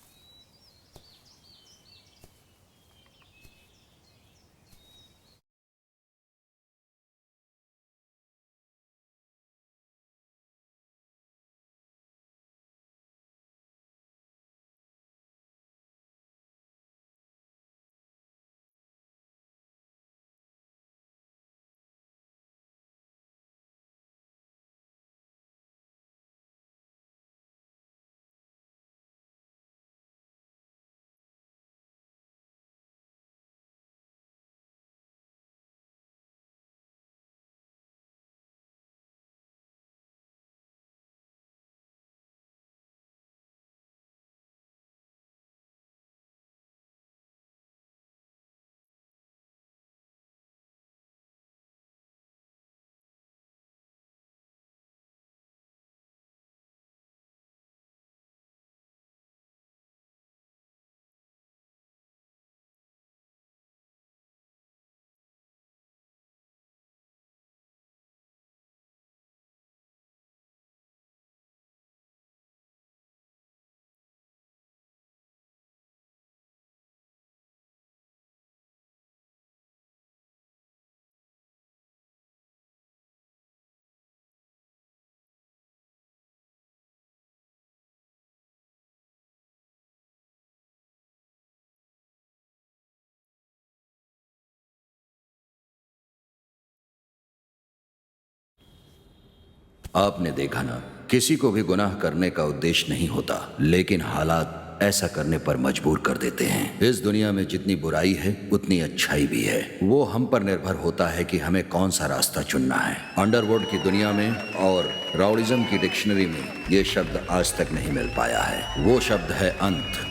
आपने देखा ना, किसी को भी गुनाह करने का उद्देश्य नहीं होता, लेकिन हालात ऐसा करने पर मजबूर कर देते हैं। इस दुनिया में जितनी बुराई है उतनी अच्छाई भी है। वो हम पर निर्भर होता है कि हमें कौन सा रास्ता चुनना है। अंडरवर्ल्ड की दुनिया में और राउडिज्म की डिक्शनरी में ये शब्द आज तक नहीं मिल पाया है। वो शब्द है अंत।